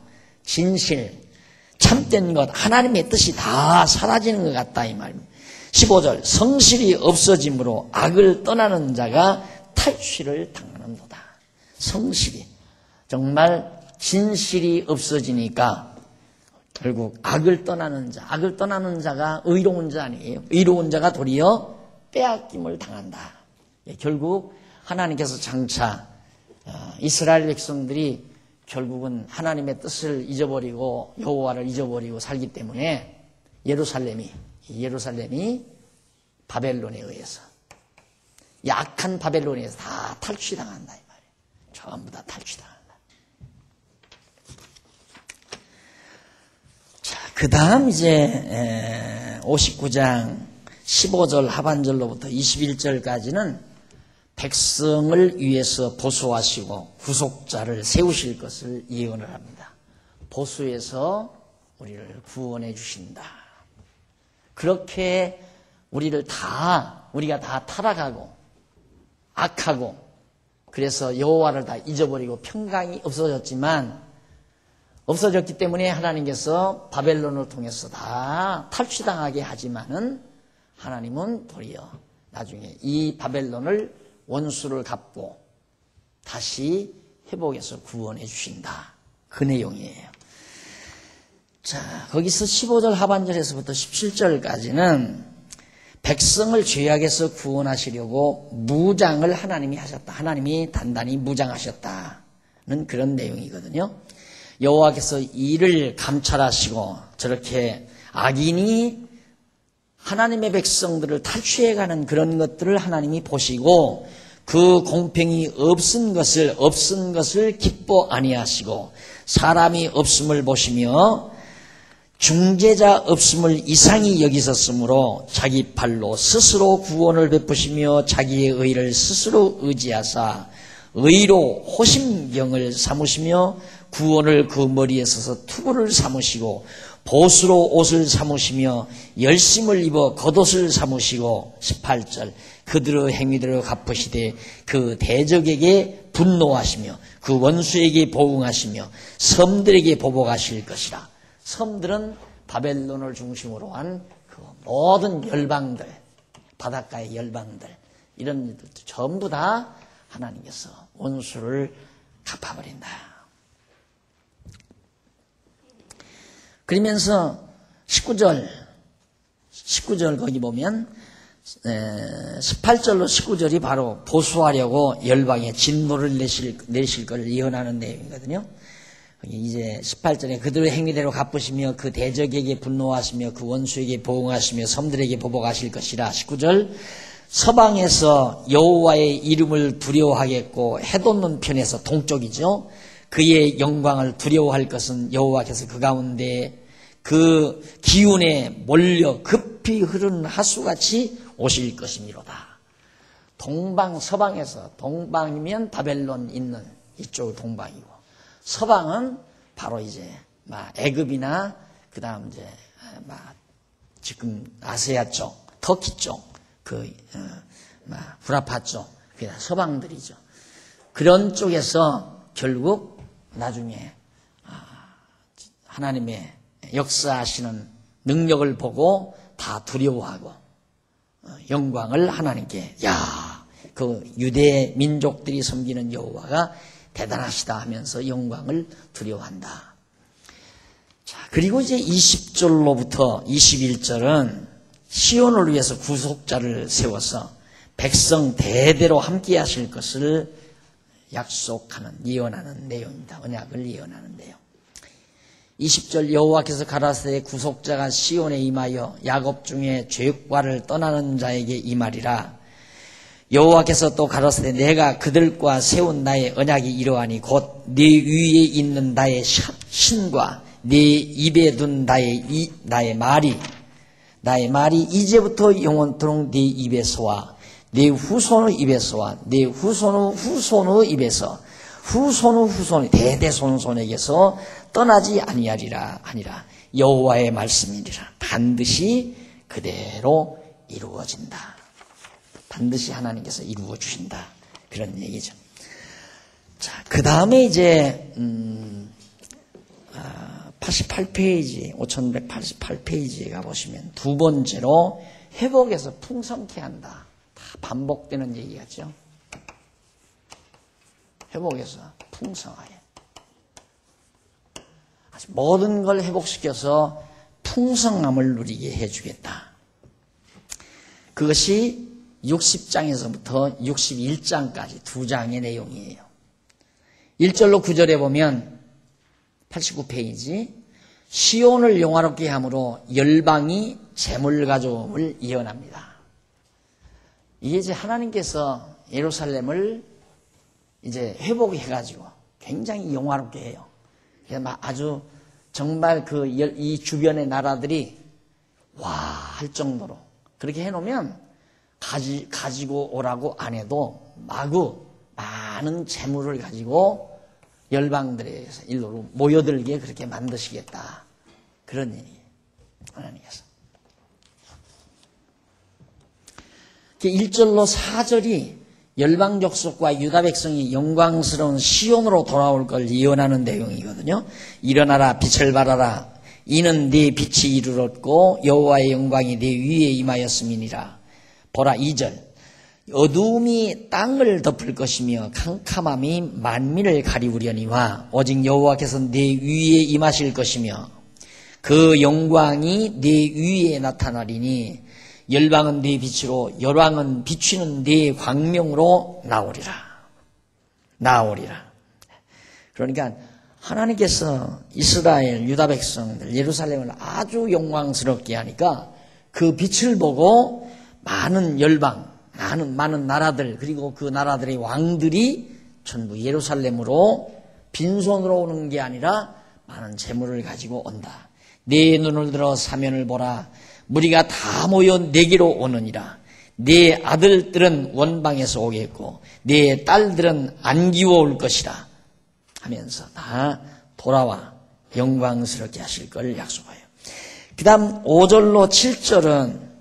진실, 참된 것, 하나님의 뜻이 다 사라지는 것 같다 이 말입니다. 15절 성실이 없어짐으로 악을 떠나는 자가 탈취를 당하는도다. 성실이 정말 진실이 없어지니까 결국 악을 떠나는 자가 의로운 자 아니에요. 의로운 자가 도리어 빼앗김을 당한다. 결국 하나님께서 장차 이스라엘 백성들이 결국은 하나님의 뜻을 잊어버리고 여호와를 잊어버리고 살기 때문에 예루살렘이 바벨론에 의해서 약한 바벨론에 의해서 다 탈취당한다 이 말이에요. 전부 다 탈취당한다. 자, 그 다음 이제 59장 15절 하반절로부터 21절까지는 백성을 위해서 보수하시고 구속자를 세우실 것을 예언을 합니다. 보수해서 우리를 구원해 주신다. 그렇게 우리가 다 타락하고 악하고 그래서 여호와를 다 잊어버리고 평강이 없어졌기 때문에 하나님께서 바벨론을 통해서 다 탈취당하게 하지만은 하나님은 도리어 나중에 이 바벨론을 원수를 갚고 다시 회복해서 구원해 주신다. 그 내용이에요. 자, 거기서 15절 하반절에서부터 17절까지는 백성을 죄악에서 구원하시려고 무장을 하나님이 하셨다. 하나님이 단단히 무장하셨다는 그런 내용이거든요. 여호와께서 이를 감찰하시고 저렇게 악인이 하나님의 백성들을 탈취해가는 그런 것들을 하나님이 보시고 그 공평이 없은 것을 기뻐 아니하시고 사람이 없음을 보시며 중재자 없음을 이상히 여기셨으므로 자기 팔로 스스로 구원을 베푸시며 자기의 의를 스스로 의지하사 의로 호심경을 삼으시며 구원을 그 머리에 서서 투구를 삼으시고 보수로 옷을 삼으시며 열심을 입어 겉옷을 삼으시고 18절 그들의 행위대로 갚으시되 그 대적에게 분노하시며 그 원수에게 보응하시며 섬들에게 보복하실 것이라. 섬들은 바벨론을 중심으로 한 그 모든 열방들, 바닷가의 열방들 이런 일들도 전부 다 하나님께서 원수를 갚아버린다. 그러면서 19절 거기 보면 18절로 19절이 바로 보수하려고 열방에 진노를 내실 것을 예언하는 내용이거든요. 이제 18절에 그들의 행위대로 갚으시며 그 대적에게 분노하시며 그 원수에게 보응하시며 섬들에게 보복하실 것이라. 19절 서방에서 여호와의 이름을 두려워하겠고 해돋는 편에서 동쪽이죠. 그의 영광을 두려워할 것은 여호와께서 그 가운데 그 기운에 몰려 급히 흐르는 하수같이 오실 것이미로다. 동방 서방에서, 동방이면 바벨론 있는 이쪽 동방이고, 서방은 바로 이제 애굽이나 그다음 이제 지금 아시아 쪽, 터키 쪽, 후라파 쪽, 그게 다 서방들이죠. 그런 쪽에서 결국 나중에 하나님의 역사하시는 능력을 보고 다 두려워하고 영광을 하나님께, 그 유대 민족들이 섬기는 여호와가 대단하시다 하면서 영광을 두려워한다. 자, 그리고 이제 20절로부터 21절은 시온을 위해서 구속자를 세워서 백성 대대로 함께 하실 것을 약속하는, 예언하는 내용입니다. 언약을 예언하는 내용. 20절 여호와께서 가라사대 구속자가 시온에 임하여 야곱 중에 죄과를 떠나는 자에게 임하리라. 여호와께서 또 가라사대 내가 그들과 세운 나의 언약이 이러하니 곧 네 위에 있는 나의 신과 네 입에 둔 나의 말이 이제부터 영원토록 네 입에서와 네 후손의 입에서와 네 후손의 입에서 후손의 대대손손에게서 떠나지 아니하리라 하니라. 여호와의 말씀이니라. 반드시 그대로 이루어진다. 반드시 하나님께서 이루어 주신다. 그런 얘기죠. 자, 그 다음에 이제 88페이지, 5188페이지에 가보시면 두 번째로 회복해서 풍성케 한다. 다 반복되는 얘기겠죠. 회복해서 풍성하게. 모든 걸 회복시켜서 풍성함을 누리게 해주겠다. 그것이 60장에서부터 61장까지 두 장의 내용이에요. 1절로 9절에 보면 89페이지 시온을 영화롭게 함으로 열방이 재물 가져옴을 예언합니다. 이게 이제 하나님께서 예루살렘을 이제 회복해가지고 굉장히 영화롭게 해요. 아주 정말 이 주변의 나라들이 와 할 정도로 그렇게 해놓으면 가지고 오라고 안 해도 마구 많은 재물을 가지고 열방들의 일로 모여들게 그렇게 만드시겠다. 그런 얘기 하나님께서. 1절로 4절이 열방 족속과 유다 백성이 영광스러운 시온으로 돌아올 걸 예언하는 내용이거든요. 일어나라 빛을 발하라. 이는 네 빛이 이르렀고 여호와의 영광이 네 위에 임하였음이니라. 보라 2절. 어두움이 땅을 덮을 것이며 캄캄함이 만민을 가리우려니와 오직 여호와께서 네 위에 임하실 것이며 그 영광이 네 위에 나타나리니 열방은 네 빛으로 열왕은 비추는 네 광명으로 나오리라. 그러니까 하나님께서 이스라엘 유다 백성들 예루살렘을 아주 영광스럽게 하니까 그 빛을 보고 많은 열방 많은 나라들 그리고 그 나라들의 왕들이 전부 예루살렘으로 빈손으로 오는 게 아니라 많은 재물을 가지고 온다. 네 눈을 들어 사면을 보라. 무리가 다 모여 내게로 오느니라. 네 아들들은 원방에서 오겠고 네 딸들은 안기워 올 것이라 하면서 다 돌아와 영광스럽게 하실 걸 약속해요. 그 다음 5절로 7절은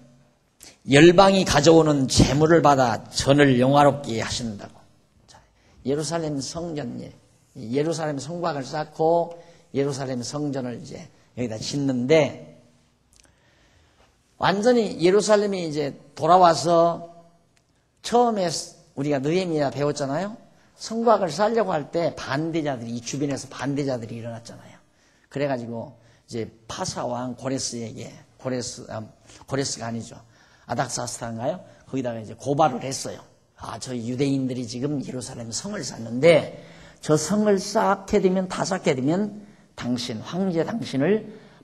열방이 가져오는 재물을 받아 전을 영화롭게 하신다고. 예루살렘 성전, 예루살렘 성곽을 쌓고 예루살렘 성전을 이제 여기다 짓는데 완전히 예루살렘이 이제 돌아와서 처음에 우리가 느헤미야 배웠잖아요. 성곽을 쌓으려고 할 때 반대자들이 이 주변에서 반대자들이 일어났잖아요. 그래가지고 이제 파사왕 고레스에게 고레스가 아니죠. 아닥사스타인가요? 거기다가 이제 고발을 했어요. 저희 유대인들이 지금 예루살렘 성을 쌓는데 저 성을 쌓게 되면 다 쌓게 되면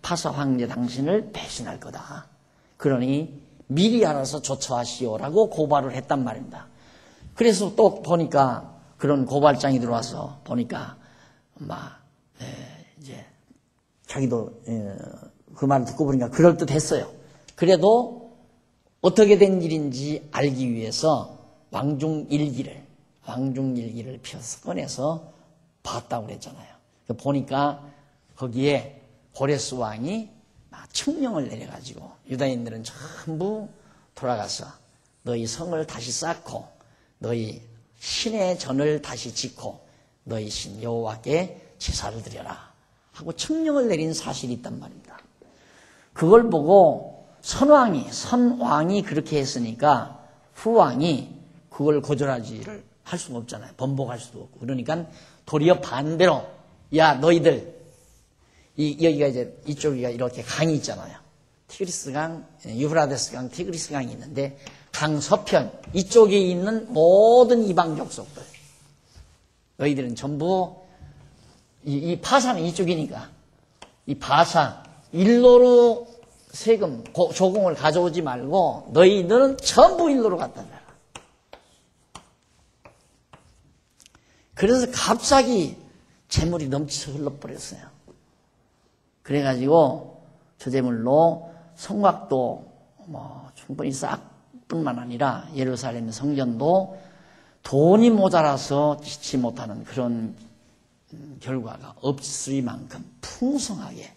파사 황제 당신을 배신할 거다. 그러니 미리 알아서 조처하시오라고 고발을 했단 말입니다. 그래서 또 보니까 그런 고발장이 들어와서 보니까 이제 자기도 그 말을 듣고 보니까 그럴듯했어요. 그래도 어떻게 된 일인지 알기 위해서 왕중일기를 펴서 꺼내서 봤다고 그랬잖아요. 보니까 거기에 고레스 왕이 칙령을 내려가지고 유다인들은 전부 돌아가서 너희 성을 다시 쌓고 너희 신의 전을 다시 짓고 너희 신 여호와께 제사를 드려라 하고 칙령을 내린 사실이 있단 말입니다. 그걸 보고 선왕이 그렇게 했으니까 후왕이 그걸 거절하지를 할 수가 없잖아요. 번복할 수도 없고. 그러니까 도리어 반대로 야 너희들 여기가 이제 이쪽이가 이렇게 강이 있잖아요. 티그리스강, 유프라데스강, 티그리스강이 있는데 강 서편 이쪽에 있는 모든 이방 족속들 너희들은 전부 이 파사는 이쪽이니까 이 파사 일로로 세금 조공을 가져오지 말고 너희들은 전부 일로로 갖다 대라. 그래서 갑자기 재물이 넘쳐 흘러버렸어요. 그래가지고 저 재물로 성곽도 충분히 뿐만 아니라 예루살렘 성전도 돈이 모자라서 짓지 못하는 그런 결과가 없을 만큼 풍성하게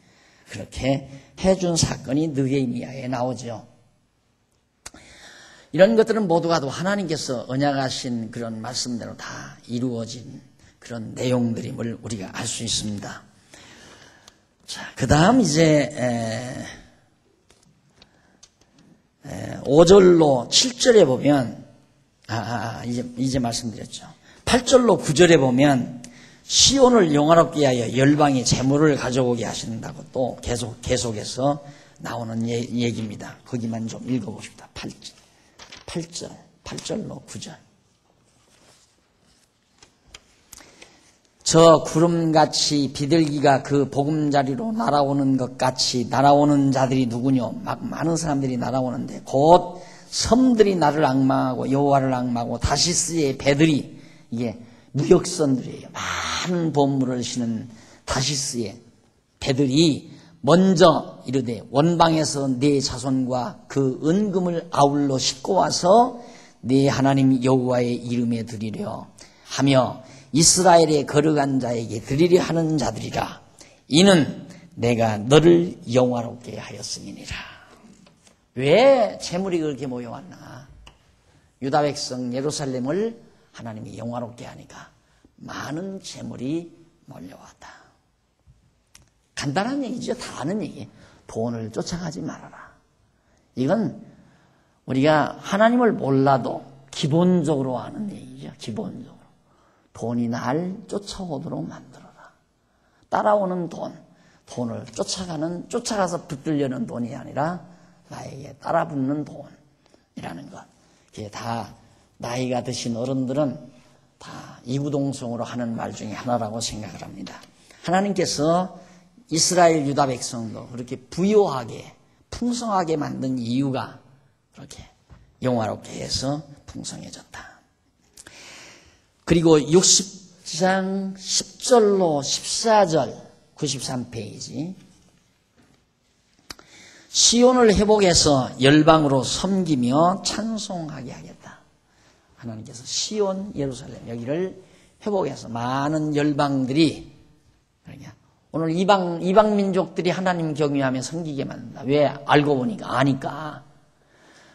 그렇게 해준 사건이 느헤미야에 나오죠. 이런 것들은 모두가 하나님께서 언약하신 그런 말씀대로 다 이루어진 그런 내용들임을 우리가 알 수 있습니다. 자, 그 다음 이제 5절로 7절에 보면 이제 말씀드렸죠. 8절로 9절에 보면 시온을 영화롭게 하여 열방이 재물을 가져오게 하신다고 또 계속해서 나오는 얘기입니다. 거기만 좀 읽어봅시다. 8절로 9절. 저 구름같이 비둘기가 그 보금자리로 날아오는 것 같이 날아오는 자들이 누구뇨? 막 많은 사람들이 날아오는데 곧 섬들이 나를 앙망하고 여호와를 앙망하고 다시스의 배들이 이게 무역선들이에요. 많은 보물을 실은 다시스의 배들이 먼저 이르되 원방에서 네 자손과 그 은금을 아울러 싣고 와서 네 하나님 여호와의 이름에 드리려 하며 이스라엘에 거룩한 자에게 드리려 하는 자들이라. 이는 내가 너를 영화롭게 하였음이니라. 왜 재물이 그렇게 모여왔나? 유다 백성 예루살렘을 하나님이 영화롭게 하니까 많은 재물이 몰려왔다. 간단한 얘기죠. 다 아는 얘기. 돈을 쫓아가지 말아라. 이건 우리가 하나님을 몰라도 기본적으로 아는 얘기죠. 기본적으로. 돈이 날 쫓아오도록 만들어라. 따라오는 돈을 쫓아가서 붙들려는 돈이 아니라 나에게 따라붙는 돈이라는 것. 이게 다 나이가 드신 어른들은 다 이구동성으로 하는 말 중에 하나라고 생각을 합니다. 하나님께서 이스라엘 유다 백성도 그렇게 부유하게 풍성하게 만든 이유가 그렇게 영화롭게 해서 풍성해졌다. 그리고 60장 10절로 14절 93페이지 시온을 회복해서 열방으로 섬기며 찬송하게 하겠다. 하나님께서 시온 예루살렘 여기를 회복해서 많은 열방들이 오늘 이방 민족들이 하나님 경외하며 섬기게 만든다. 왜? 알고 보니까 아니까.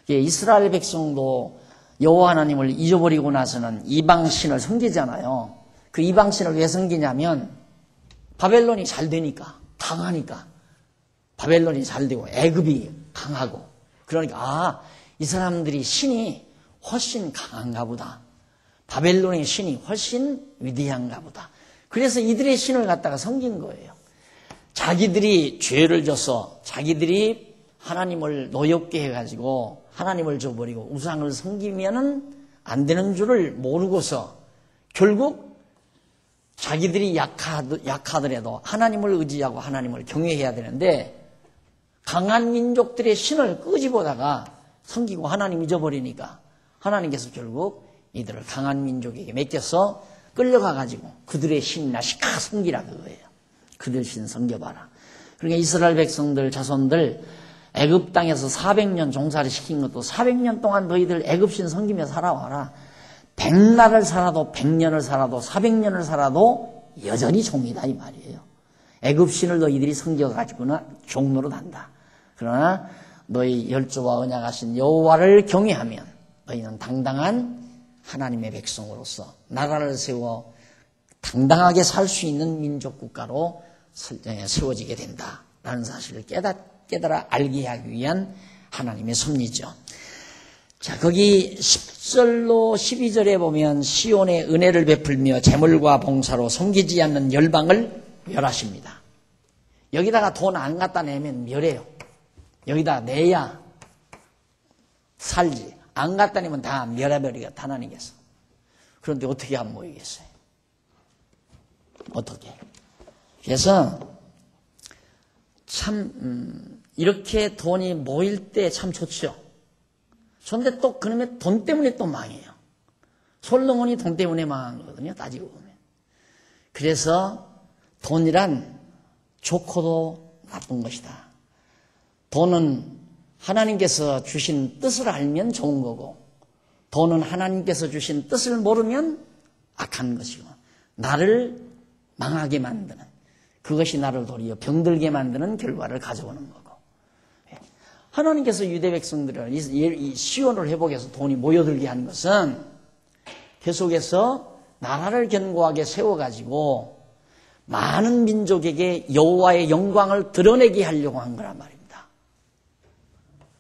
이스라엘 백성도 여호와 하나님을 잊어버리고 나서는 이방 신을 섬기잖아요. 그 이방 신을 왜 섬기냐면 바벨론이 잘 되니까, 강하니까. 바벨론이 잘 되고 애굽이 강하고. 그러니까 이 사람들이 신이 훨씬 강한가 보다. 바벨론의 신이 훨씬 위대한가 보다. 그래서 이들의 신을 갖다가 섬긴 거예요. 자기들이 죄를 져서 자기들이 하나님을 노엽게 해가지고 하나님을 저버리고 우상을 섬기면은 안 되는 줄을 모르고서 결국 자기들이 약하더라도 하나님을 의지하고 하나님을 경외해야 되는데 강한 민족들의 신을 끄집어다가 섬기고 하나님 잊어버리니까 하나님께서 결국 이들을 강한 민족에게 맡겨서 끌려가가지고 그들의 신이나 시카 섬기라 그거예요. 그들 신 섬겨봐라. 그러니까 이스라엘 백성들 자손들 애굽 땅에서 400년 종살이 시킨 것도 400년 동안 너희들 애굽 신 섬기며 살아와라. 100날을 살아도 100년을 살아도 400년을 살아도 여전히 종이다 이 말이에요. 애굽 신을 너희들이 섬겨가지고는 종로로 단다. 그러나 너희 열조와 언약하신 여호와를 경외하면 너희는 당당한 하나님의 백성으로서 나라를 세워 당당하게 살 수 있는 민족 국가로 세워지게 된다라는 사실을 깨달아 알게 하기 위한 하나님의 섭리죠. 자, 거기 10절로 12절에 보면 시온의 은혜를 베풀며 재물과 봉사로 섬기지 않는 열방을 멸하십니다. 여기다가 돈 안 갖다 내면 멸해요. 여기다 내야 살지. 안 갖다 내면 다 멸해버리겠다 하나님께서. 그런데 어떻게 하면 모이겠어요? 어떻게? 그래서 참 이렇게 돈이 모일 때 참 좋죠. 그런데 또 그놈의 돈 때문에 또 망해요. 솔로몬이 돈 때문에 망한 거거든요. 따지고 보면. 그래서 돈이란 좋고도 나쁜 것이다. 돈은 하나님께서 주신 뜻을 알면 좋은 거고 돈은 하나님께서 주신 뜻을 모르면 악한 것이고 나를 망하게 만드는 그것이 나를 도리어 병들게 만드는 결과를 가져오는 거고 하나님께서 유대 백성들을 이 시온을 회복해서 돈이 모여들게 한 것은 계속해서 나라를 견고하게 세워가지고 많은 민족에게 여호와의 영광을 드러내게 하려고 한 거란 말입니다.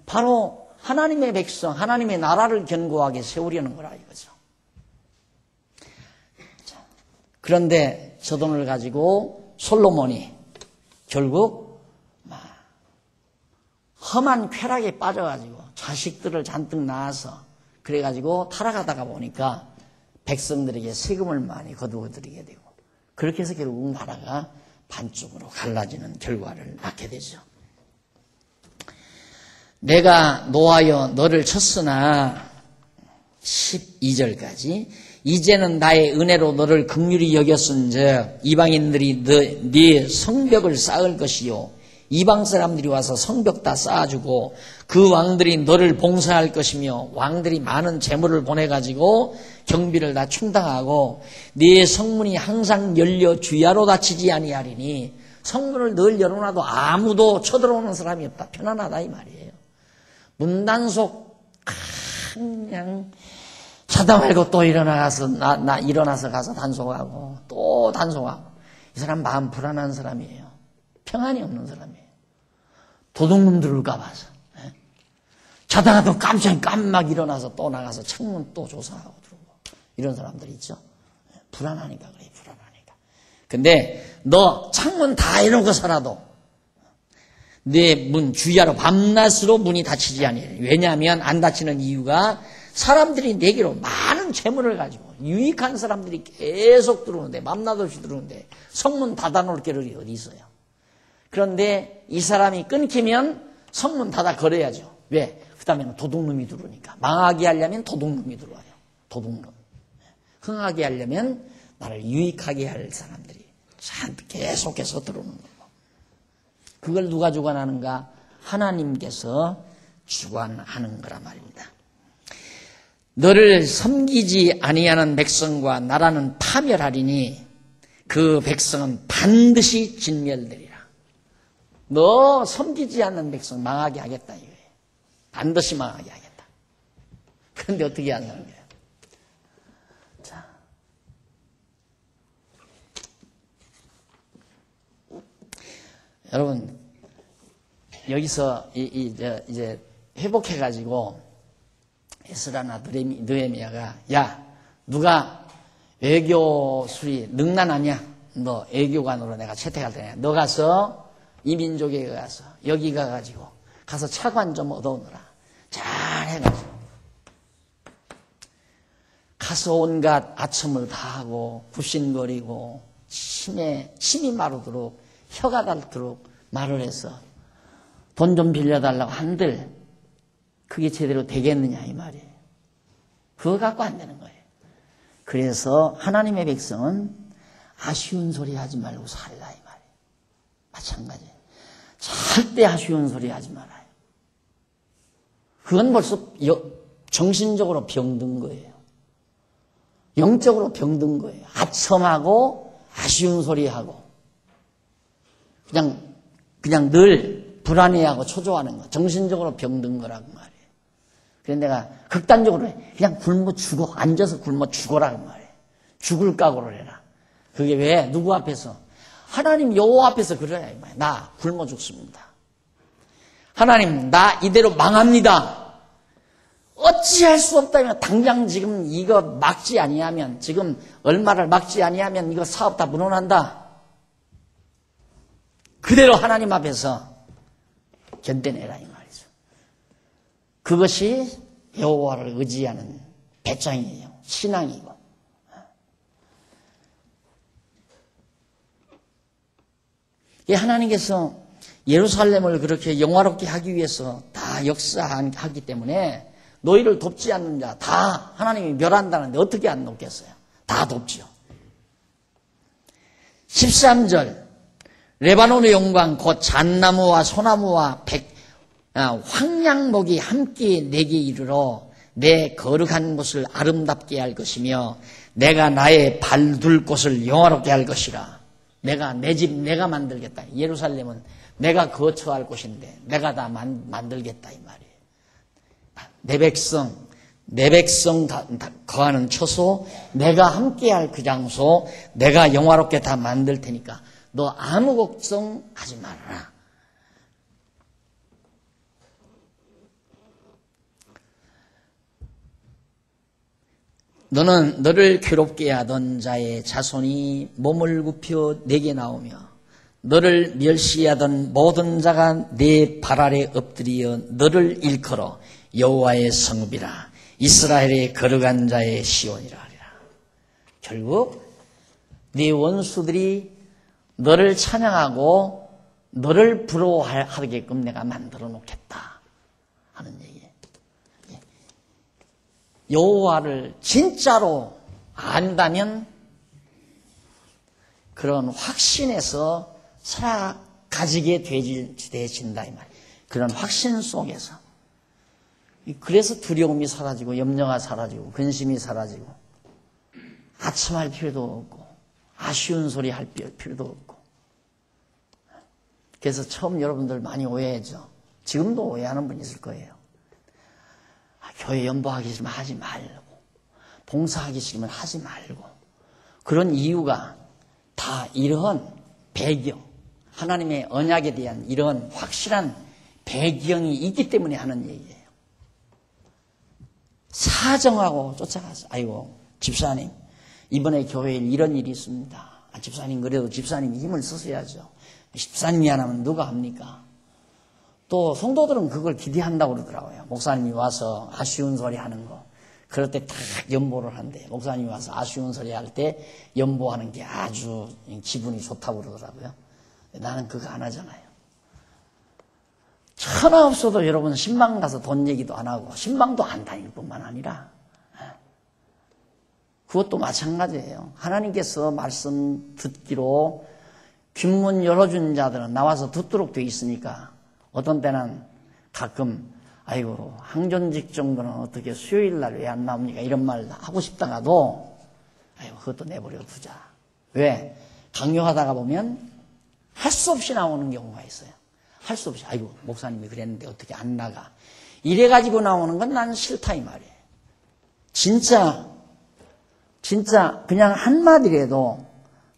바로 하나님의 백성, 하나님의 나라를 견고하게 세우려는 거라 이거죠. 그런데 저 돈을 가지고 솔로몬이 결국 험한 쾌락에 빠져가지고 자식들을 잔뜩 낳아서 그래가지고 타락하다가 보니까 백성들에게 세금을 많이 거두어들이게 되고 그렇게 해서 결국 나라가 반쪽으로 갈라지는 결과를 낳게 되죠. 내가 노하여 너를 쳤으나 12절까지 이제는 나의 은혜로 너를 긍휼히 여겼은즉 이방인들이 네 성벽을 쌓을 것이요 이방 사람들이 와서 성벽 다 쌓아주고 그 왕들이 너를 봉사할 것이며 왕들이 많은 재물을 보내가지고 경비를 다 충당하고 네 성문이 항상 열려 주야로 닫히지 아니하리니 성문을 늘 열어놔도 아무도 쳐들어오는 사람이 없다. 편안하다 이 말이에요. 문단속 그냥 자다 말고 또 일어나서 일어나서 가서 단속하고 또 단속하고 이 사람 마음 불안한 사람이에요. 평안이 없는 사람이에요. 도둑놈 들을까 봐서 자다가도 깜막 일어나서 또 나가서 창문 또 조사하고 들어오고 이런 사람들 있죠. 불안하니까 그래 불안하니까. 근데 너 창문 다 해놓고 살아도 내 문 주야로 밤낮으로 문이 닫히지 아니하니 왜냐하면 안 닫히는 이유가 사람들이 내게로 많은 재물을 가지고 유익한 사람들이 계속 들어오는데 맘낮없이 들어오는데 성문 닫아놓을 게를 어디 있어요. 그런데 이 사람이 끊기면 성문 닫아 걸어야죠. 왜? 그 다음에는 도둑놈이 들어오니까 망하게 하려면 도둑놈이 들어와요. 도둑놈. 흥하게 하려면 나를 유익하게 할 사람들이 잔뜩 계속해서 들어오는 거고 그걸 누가 주관하는가? 하나님께서 주관하는 거란 말입니다. 너를 섬기지 아니하는 백성과 나라는 파멸하리니 그 백성은 반드시 진멸되리라. 너 섬기지 않는 백성 망하게 하겠다 이거예요. 반드시 망하게 하겠다. 그런데 어떻게 한다는 거예요? 자, 여러분 여기서 이제 회복해가지고 에스라나 느헤미야가 야 누가 외교술이 능란하냐? 너 외교관으로 내가 채택할 테냐? 너 가서 이 민족에 가서 여기 가가지고 가서 차관 좀 얻어오너라. 잘 해가지고 가서 온갖 아첨을 다 하고 굽신거리고 침이 마르도록 혀가 닳도록 말을 해서 돈 좀 빌려달라고 한들 그게 제대로 되겠느냐 이 말이에요. 그거 갖고 안 되는 거예요. 그래서 하나님의 백성은 아쉬운 소리 하지 말고 살라 이 말이에요. 마찬가지예요. 절대 아쉬운 소리 하지 말아요. 그건 벌써 정신적으로 병든 거예요. 영적으로 병든 거예요. 아첨하고 아쉬운 소리 하고 그냥 늘 불안해하고 초조하는 거. 정신적으로 병든 거라고 말이에요. 그래서 내가 극단적으로 그냥 굶어 죽어. 앉아서 굶어 죽어라고 말이에요. 죽을 각오를 해라. 그게 왜? 누구 앞에서? 하나님 여호와 앞에서 그래야 이 말이에요. 나 굶어 죽습니다. 하나님 나 이대로 망합니다. 어찌할 수 없다면 당장 지금 이거 막지 아니하면 지금 얼마를 막지 아니하면 이거 사업 다 무너난다. 그대로 하나님 앞에서 견뎌내라 이 말이죠. 그것이 여호와를 의지하는 배짱이에요. 신앙이고. 하나님께서 예루살렘을 그렇게 영화롭게 하기 위해서 다 역사하기 때문에 너희를 돕지 않는 자 다 하나님이 멸한다는데 어떻게 안 돕겠어요? 다 돕지요. 13절 레바논의 영광 곧 잣나무와 소나무와 황량목이 함께 내게 이르러 내 거룩한 곳을 아름답게 할 것이며 내가 나의 발둘 곳을 영화롭게 할 것이라. 내가 내 집 내가 만들겠다. 예루살렘은 내가 거처할 곳인데 내가 다 만들겠다 이 말이에요. 내 백성 거하는 처소, 내가 함께할 그 장소, 내가 영화롭게 다 만들 테니까 너 아무 걱정하지 말아라. 너는 너를 괴롭게 하던 자의 자손이 몸을 굽혀 내게 나오며 너를 멸시하던 모든 자가 내 발 아래 엎드려 너를 일컬어 여호와의 성읍이라 이스라엘의 거룩한 자의 시온이라 하리라. 결국 네 원수들이 너를 찬양하고 너를 부러워하게끔 내가 만들어 놓겠다 하는 얘기예요. 여호와를 진짜로 안다면 그런 확신에서 살아가지게 되진다 이 말. 그런 확신 속에서. 그래서 두려움이 사라지고 염려가 사라지고 근심이 사라지고 아첨할 필요도 없고 아쉬운 소리 할 필요도 없고. 그래서 처음 여러분들 많이 오해하죠. 지금도 오해하는 분 있을 거예요. 교회 연보하기 싫으면 하지 말고 봉사하기 싫으면 하지 말고. 그런 이유가 다 이러한 배경, 하나님의 언약에 대한 이런 확실한 배경이 있기 때문에 하는 얘기예요. 사정하고 쫓아가서 아이고 집사님 이번에 교회에 이런 일이 있습니다. 집사님 그래도 집사님이 힘을 쓰셔야죠. 집사님이 안 하면 누가 합니까? 또 성도들은 그걸 기대한다고 그러더라고요. 목사님이 와서 아쉬운 소리 하는 거 그럴 때 딱 연보를 한대. 목사님이 와서 아쉬운 소리 할 때 연보하는 게 아주 기분이 좋다고 그러더라고요. 나는 그거 안 하잖아요. 천하 없어도 여러분 신방 가서 돈 얘기도 안 하고 신방도 안 다닐 뿐만 아니라 그것도 마찬가지예요. 하나님께서 말씀 듣기로 귓문 열어준 자들은 나와서 듣도록 돼 있으니까 어떤 때는 가끔 아이고 항존직 정도는 어떻게 수요일 날 왜 안 나옵니까 이런 말 하고 싶다가도 아이고 그것도 내버려 두자. 왜? 강요하다가 보면 할 수 없이 나오는 경우가 있어요. 할 수 없이 아이고 목사님이 그랬는데 어떻게 안 나가 이래가지고 나오는 건 나는 싫다 이 말이에요. 진짜 그냥 한마디라도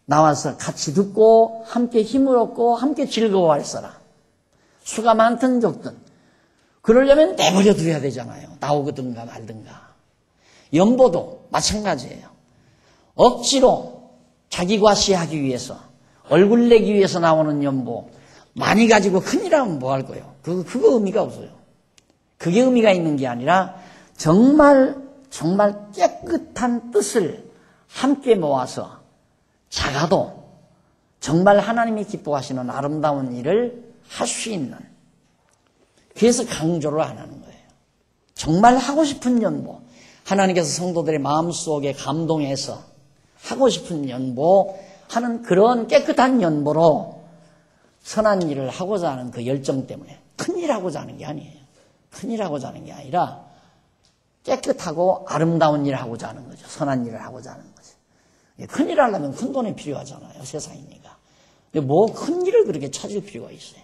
나와서 같이 듣고 함께 힘을 얻고 함께 즐거워할 사람. 수가 많든 적든 그러려면 내버려 두어야 되잖아요. 나오거든가 말든가. 연보도 마찬가지예요. 억지로 자기 과시하기 위해서 얼굴 내기 위해서 나오는 연보 많이 가지고 큰일 하면 뭐 할 거예요? 그거 의미가 없어요. 그게 의미가 있는 게 아니라 정말 깨끗한 뜻을 함께 모아서 작아도 정말 하나님이 기뻐하시는 아름다운 일을 할 수 있는. 그래서 강조를 안 하는 거예요. 정말 하고 싶은 연보, 하나님께서 성도들의 마음속에 감동해서 하고 싶은 연보 하는 그런 깨끗한 연보로 선한 일을 하고자 하는 그 열정 때문에 큰 일 하고자 하는 게 아니에요. 큰 일 하고자 하는 게 아니라 깨끗하고 아름다운 일을 하고자 하는 거죠. 선한 일을 하고자 하는 거죠. 큰 일을 하려면 큰 돈이 필요하잖아요. 세상이니까. 뭐 큰 일을 그렇게 찾을 필요가 있어요.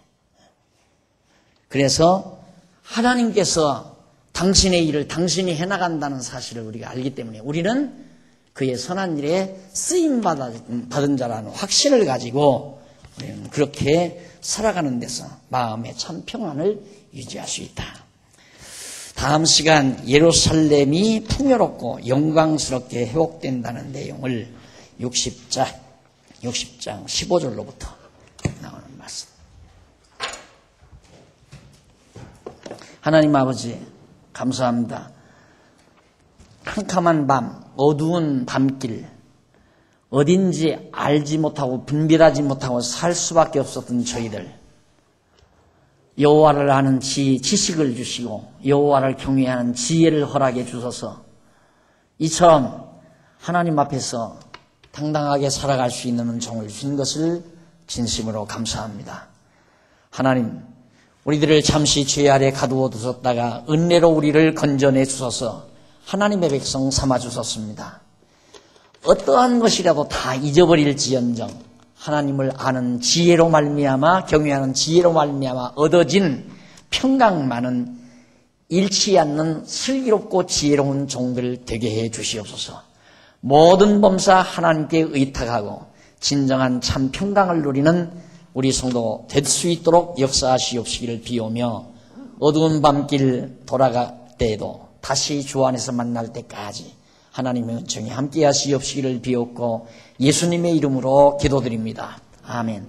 그래서 하나님께서 당신의 일을 당신이 해나간다는 사실을 우리가 알기 때문에 우리는 그의 선한 일에 쓰임받은 자라는 확신을 가지고 우리는 그렇게 살아가는 데서 마음의 참 평안을 유지할 수 있다. 다음 시간 예루살렘이 풍요롭고 영광스럽게 회복된다는 내용을 60장 15절로부터 나오는 말씀. 하나님 아버지 감사합니다. 캄캄한 밤, 어두운 밤길, 어딘지 알지 못하고 분별하지 못하고 살 수밖에 없었던 저희들, 여호와를 아는 지식을 주시고 여호와를 경외하는 지혜를 허락해 주셔서 이처럼 하나님 앞에서 당당하게 살아갈 수 있는 은총을 주신 것을 진심으로 감사합니다. 하나님, 우리들을 잠시 죄 아래 가두어 두셨다가 은혜로 우리를 건져내 주셔서 하나님의 백성 삼아 주셨습니다. 어떠한 것이라도 다 잊어버릴지언정 하나님을 아는 지혜로 말미암아 경외하는 지혜로 말미암아 얻어진 평강만은 잃지 않는 슬기롭고 지혜로운 종들 되게 해 주시옵소서. 모든 범사 하나님께 의탁하고 진정한 참 평강을 누리는 우리 성도 될 수 있도록 역사하시옵시기를 비오며 어두운 밤길 돌아갈 때에도 다시 주 안에서 만날 때까지 하나님의 은총이 함께 하시옵시기를 비옵고 예수님의 이름으로 기도드립니다. 아멘.